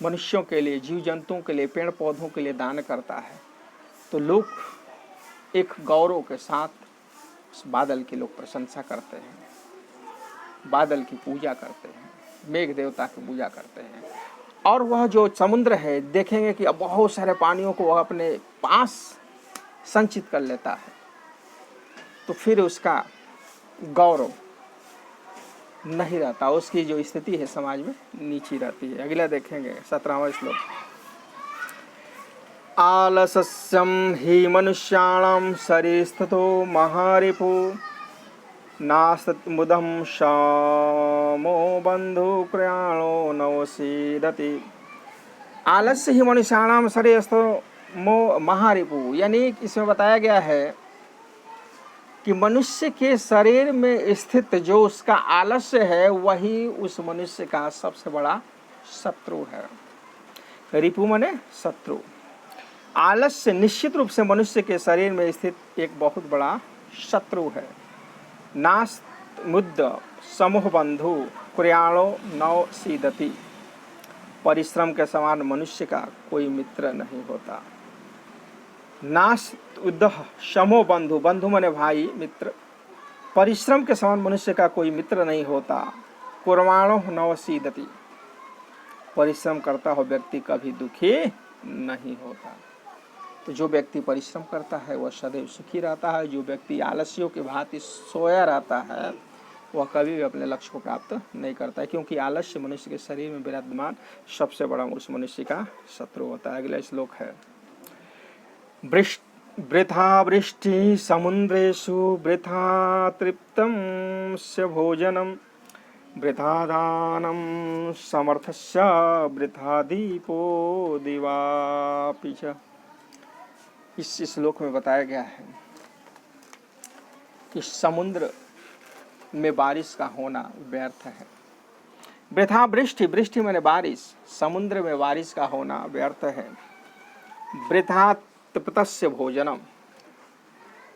मनुष्यों के लिए, जीव जंतुओं के लिए, पेड़ पौधों के लिए दान करता है, तो लोग एक गौरव के साथ उस बादल की लोग प्रशंसा करते हैं, बादल की पूजा करते हैं, मेघ देवता की पूजा करते हैं। और वह जो समुद्र है, देखेंगे कि अब बहुत सारे पानियों को वह अपने पास संचित कर लेता है, तो फिर उसका गौरव नहीं रहता, उसकी जो स्थिति है समाज में नीची रहती है। अगला देखेंगे 17वां श्लोक। आलस्यम हि मनुष्याणां शरीरस्थतो महारिपु नास्तमुदं शामो बंधु प्रयाणो नवसीदति। आलस्य ही मनुष्याणां शरीरस्थो महारिपु, यानी इसमें बताया गया है कि मनुष्य के शरीर में स्थित जो उसका आलस्य है, वही उस मनुष्य का सबसे बड़ा शत्रु है। रिपु माने शत्रु। आलस्य निश्चित रूप से मनुष्य के शरीर में स्थित एक बहुत बड़ा शत्रु है। नास्त मुद्द समूह बंधु कुर्याणो नव सीदति। परिश्रम के समान मनुष्य का कोई मित्र नहीं होता। नास्त उद्दह समो बंधु, बंधु माने भाई, मित्र। परिश्रम के समान मनुष्य का कोई मित्र नहीं होता। कुर्वाणो नव सीदति। परिश्रम करता हो व्यक्ति कभी दुखी नहीं होता। तो जो व्यक्ति परिश्रम करता है वह सदैव सुखी रहता है। जो व्यक्ति आलस्यों की भांति सोया रहता है वह कभी भी अपने लक्ष्य को प्राप्त नहीं करता है, क्योंकि आलस्य मनुष्य के शरीर में विराजमान सबसे बड़ा उस मनुष्य का शत्रु होता है। अगला श्लोक है। वृथा वृष्टि समुद्रेषु वृथा तृप्तं स्य भोजनं वृथा दानं समर्थस्य वृथा दीपो दिवापि च। इस श्लोक में बताया गया है कि समुद्र में बारिश का होना व्यर्थ है। वृथा वृष्टि, वृष्टि माने बारिश, समुद्र में बारिश का होना व्यर्थ है। वृथा तृप्तस्य भोजनम,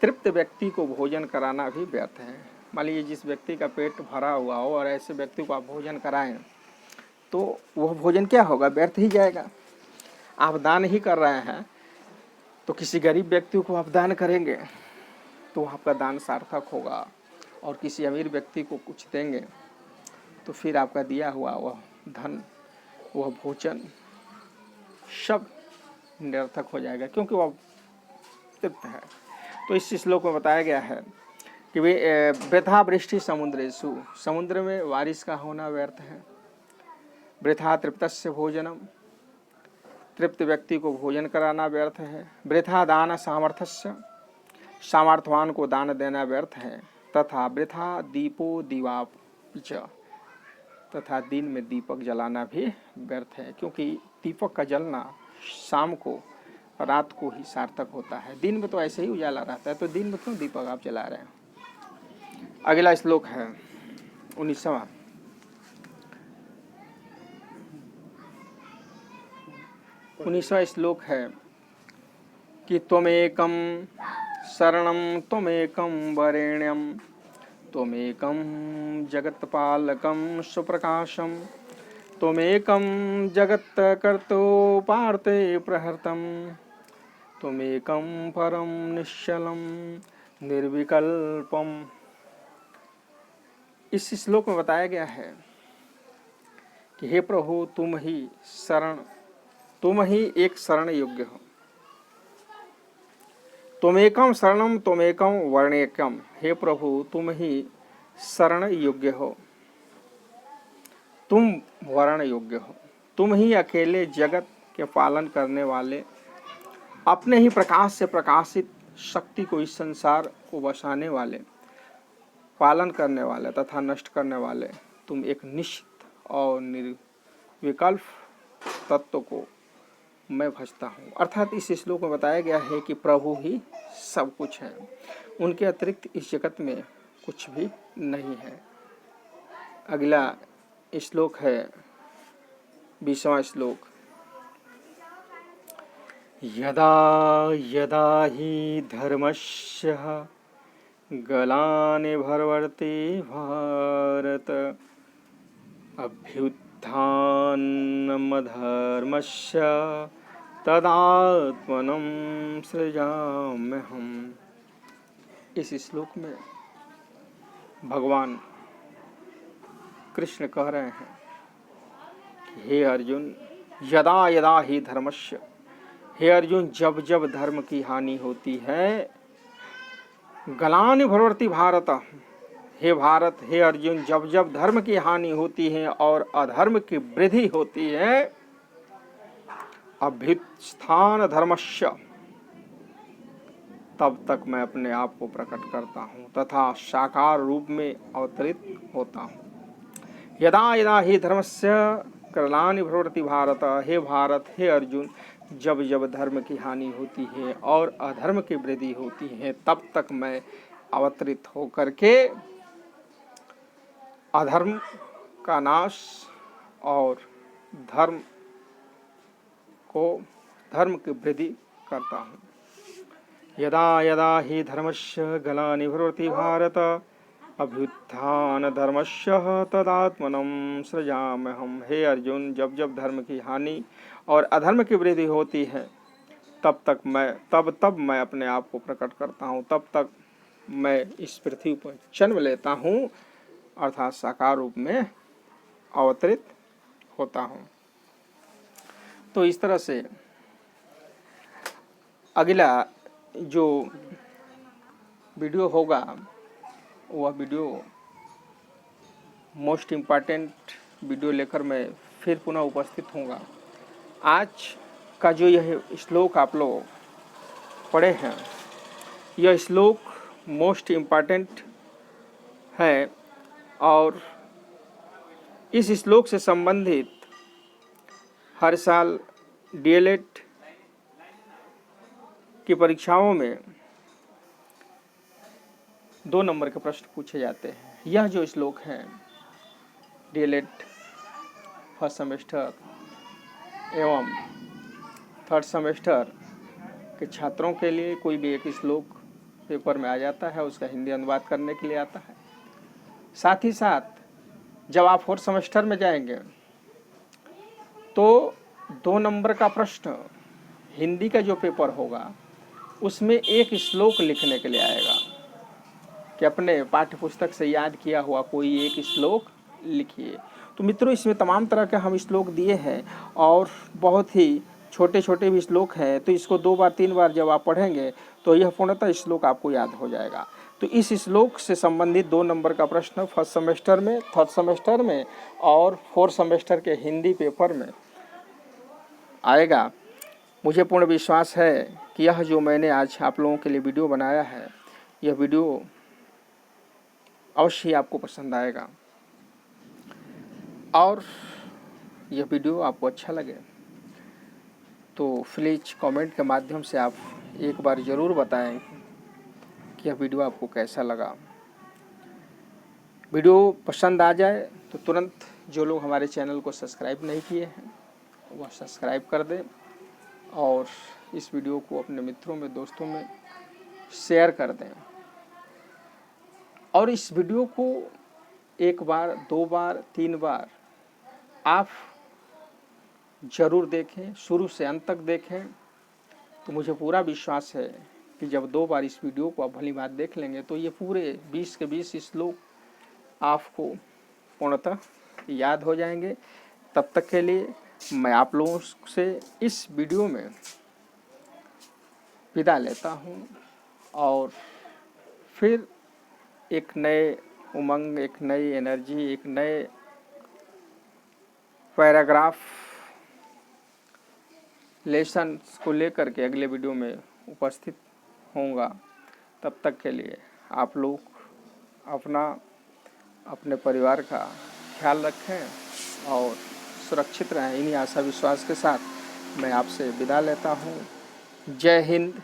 तृप्त व्यक्ति को भोजन कराना भी व्यर्थ है। मान लीजिए जिस व्यक्ति का पेट भरा हुआ हो और ऐसे व्यक्ति को आप भोजन कराएं तो वह भोजन क्या होगा, व्यर्थ ही जाएगा। आप दान ही कर रहे हैं तो किसी गरीब व्यक्ति को आप दान करेंगे तो आपका दान सार्थक होगा, और किसी अमीर व्यक्ति को कुछ देंगे तो फिर आपका दिया हुआ वह धन, वह भोजन सब निरर्थक हो जाएगा, क्योंकि वह तृप्त है। तो इस श्लोक में बताया गया है कि वृथा वृष्टि समुद्रेषु, समुद्र में बारिश का होना व्यर्थ है। वृथा तृप्तस्य भोजनम, तृप्त व्यक्ति को भोजन कराना व्यर्थ है। वृथा दान सामर्थ्यस्य, सामर्थ्यवान को दान देना व्यर्थ है। तथा वृथा दीपो दीवापि च, तथा दिन में दीपक जलाना भी व्यर्थ है, क्योंकि दीपक का जलना शाम को, रात को ही सार्थक होता है। दिन में तो ऐसे ही उजाला रहता है, तो दिन में क्यों दीपक आप जला रहे हैं। अगला श्लोक है 19वां। श्लोक है कि त्वमेकं शरणं त्वमेकं वरेण्यं त्वमेकं जगत्पालकं सुप्रकाशं त्वमेकं जगत्कर्तोपार्ते प्रहर्तं त्वमेकं परं निश्चलं निर्विकल्पम। इस श्लोक में बताया गया है कि हे प्रभु, तुम ही एक शरण योग्य हो। त्वमेकं शरणं त्वमेकं वर्ण्यकम, हे प्रभु तुम ही शरण योग्य हो, तुम वर्ण योग्य हो। तुम ही अकेले जगत के पालन करने वाले, अपने ही प्रकाश से प्रकाशित शक्ति को इस संसार को बसाने वाले, पालन करने वाले तथा नष्ट करने वाले, तुम एक निश्चित और निर्विकल्प तत्व को मैं भजता हूँ। अर्थात इस श्लोक में बताया गया है कि प्रभु ही सब कुछ है, उनके अतिरिक्त इस जगत में कुछ भी नहीं है। अगला श्लोक है 20वां श्लोक। यदा यदा हि धर्मस्य ग्लानिर्भवति भारत अभ्युत्थानमधर्मस्य तदात्मनं सृजाम्यहम्। इस श्लोक में भगवान कृष्ण कह रहे हैं कि हे अर्जुन, यदा यदा ही धर्मस्य, हे अर्जुन जब जब धर्म की हानि होती है, ग्लानिर्भवति भारत, हे भारत, हे अर्जुन जब जब धर्म की हानि होती है और अधर्म की वृद्धि होती है, अभ्युत्थान धर्मस्य, तब तक मैं अपने आप को प्रकट करता हूँ तथा साकार रूप में अवतरित होता हूँ। यदा यदा ही धर्मस्य ग्लानिर्भवति भारत, हे भारत, हे अर्जुन जब जब धर्म की हानि होती है और अधर्म की वृद्धि होती है, तब तक मैं अवतरित होकर के अधर्म का नाश और धर्म की वृद्धि करता हूँ। यदा यदा ही धर्मस्य ग्लानिर्भवति भारत अभ्युत्थान धर्मस्य तदात्मनं सृजाम्यहम्। हे अर्जुन जब जब धर्म की हानि और अधर्म की वृद्धि होती है, तब मैं अपने आप को प्रकट करता हूँ, तब तक मैं इस पृथ्वी पर जन्म लेता हूँ, अर्थात साकार रूप में अवतरित होता हूँ। तो इस तरह से अगला जो वीडियो होगा वह वीडियो मोस्ट इम्पॉर्टेंट वीडियो लेकर मैं फिर पुनः उपस्थित होऊंगा। आज का जो यह श्लोक आप लोग पढ़े हैं, यह श्लोक मोस्ट इम्पॉर्टेंट है और इस श्लोक से संबंधित हर साल डीएलएड की परीक्षाओं में 2 नंबर के प्रश्न पूछे जाते हैं। यह जो श्लोक है डीएलएड फर्स्ट सेमेस्टर एवं थर्ड सेमेस्टर के छात्रों के लिए कोई भी एक श्लोक पेपर में आ जाता है, उसका हिंदी अनुवाद करने के लिए आता है। साथ ही साथ जब आप फोर्थ सेमेस्टर में जाएंगे तो 2 नंबर का प्रश्न हिंदी का जो पेपर होगा उसमें एक श्लोक लिखने के लिए आएगा कि अपने पाठ्य पुस्तक से याद किया हुआ कोई एक श्लोक लिखिए। तो मित्रों, इसमें तमाम तरह के हम श्लोक दिए हैं और बहुत ही छोटे छोटे भी श्लोक हैं, तो इसको 2 बार 3 बार जब आप पढ़ेंगे तो यह पूर्णतः श्लोक आपको याद हो जाएगा। तो इस श्लोक से संबंधित 2 नंबर का प्रश्न फर्स्ट सेमेस्टर में, थर्ड सेमेस्टर में और फोर्थ सेमेस्टर के हिंदी पेपर में आएगा। मुझे पूर्ण विश्वास है कि यह जो मैंने आज आप लोगों के लिए वीडियो बनाया है, यह वीडियो अवश्य ही आपको पसंद आएगा और यह वीडियो आपको अच्छा लगे तो प्लीज़ कमेंट के माध्यम से आप एक बार ज़रूर बताएं कि यह वीडियो आपको कैसा लगा। वीडियो पसंद आ जाए तो तुरंत जो लोग हमारे चैनल को सब्सक्राइब नहीं किए हैं वह सब्सक्राइब कर दें और इस वीडियो को अपने मित्रों में, दोस्तों में शेयर कर दें और इस वीडियो को 1 बार, 2 बार, 3 बार आप ज़रूर देखें, शुरू से अंत तक देखें। तो मुझे पूरा विश्वास है कि जब 2 बार इस वीडियो को आप भली बात देख लेंगे तो ये पूरे 20 के 20 श्लोक आपको पूर्णतः याद हो जाएंगे। तब तक के लिए मैं आप लोगों से इस वीडियो में विदा लेता हूँ और फिर एक नए उमंग, एक नई एनर्जी, एक नए पैराग्राफ लेसन को लेकर के अगले वीडियो में उपस्थित होऊंगा। तब तक के लिए आप लोग अपने परिवार का ख्याल रखें और सुरक्षित रहें। इन्हीं आशा विश्वास के साथ मैं आपसे विदा लेता हूँ। जय हिंद,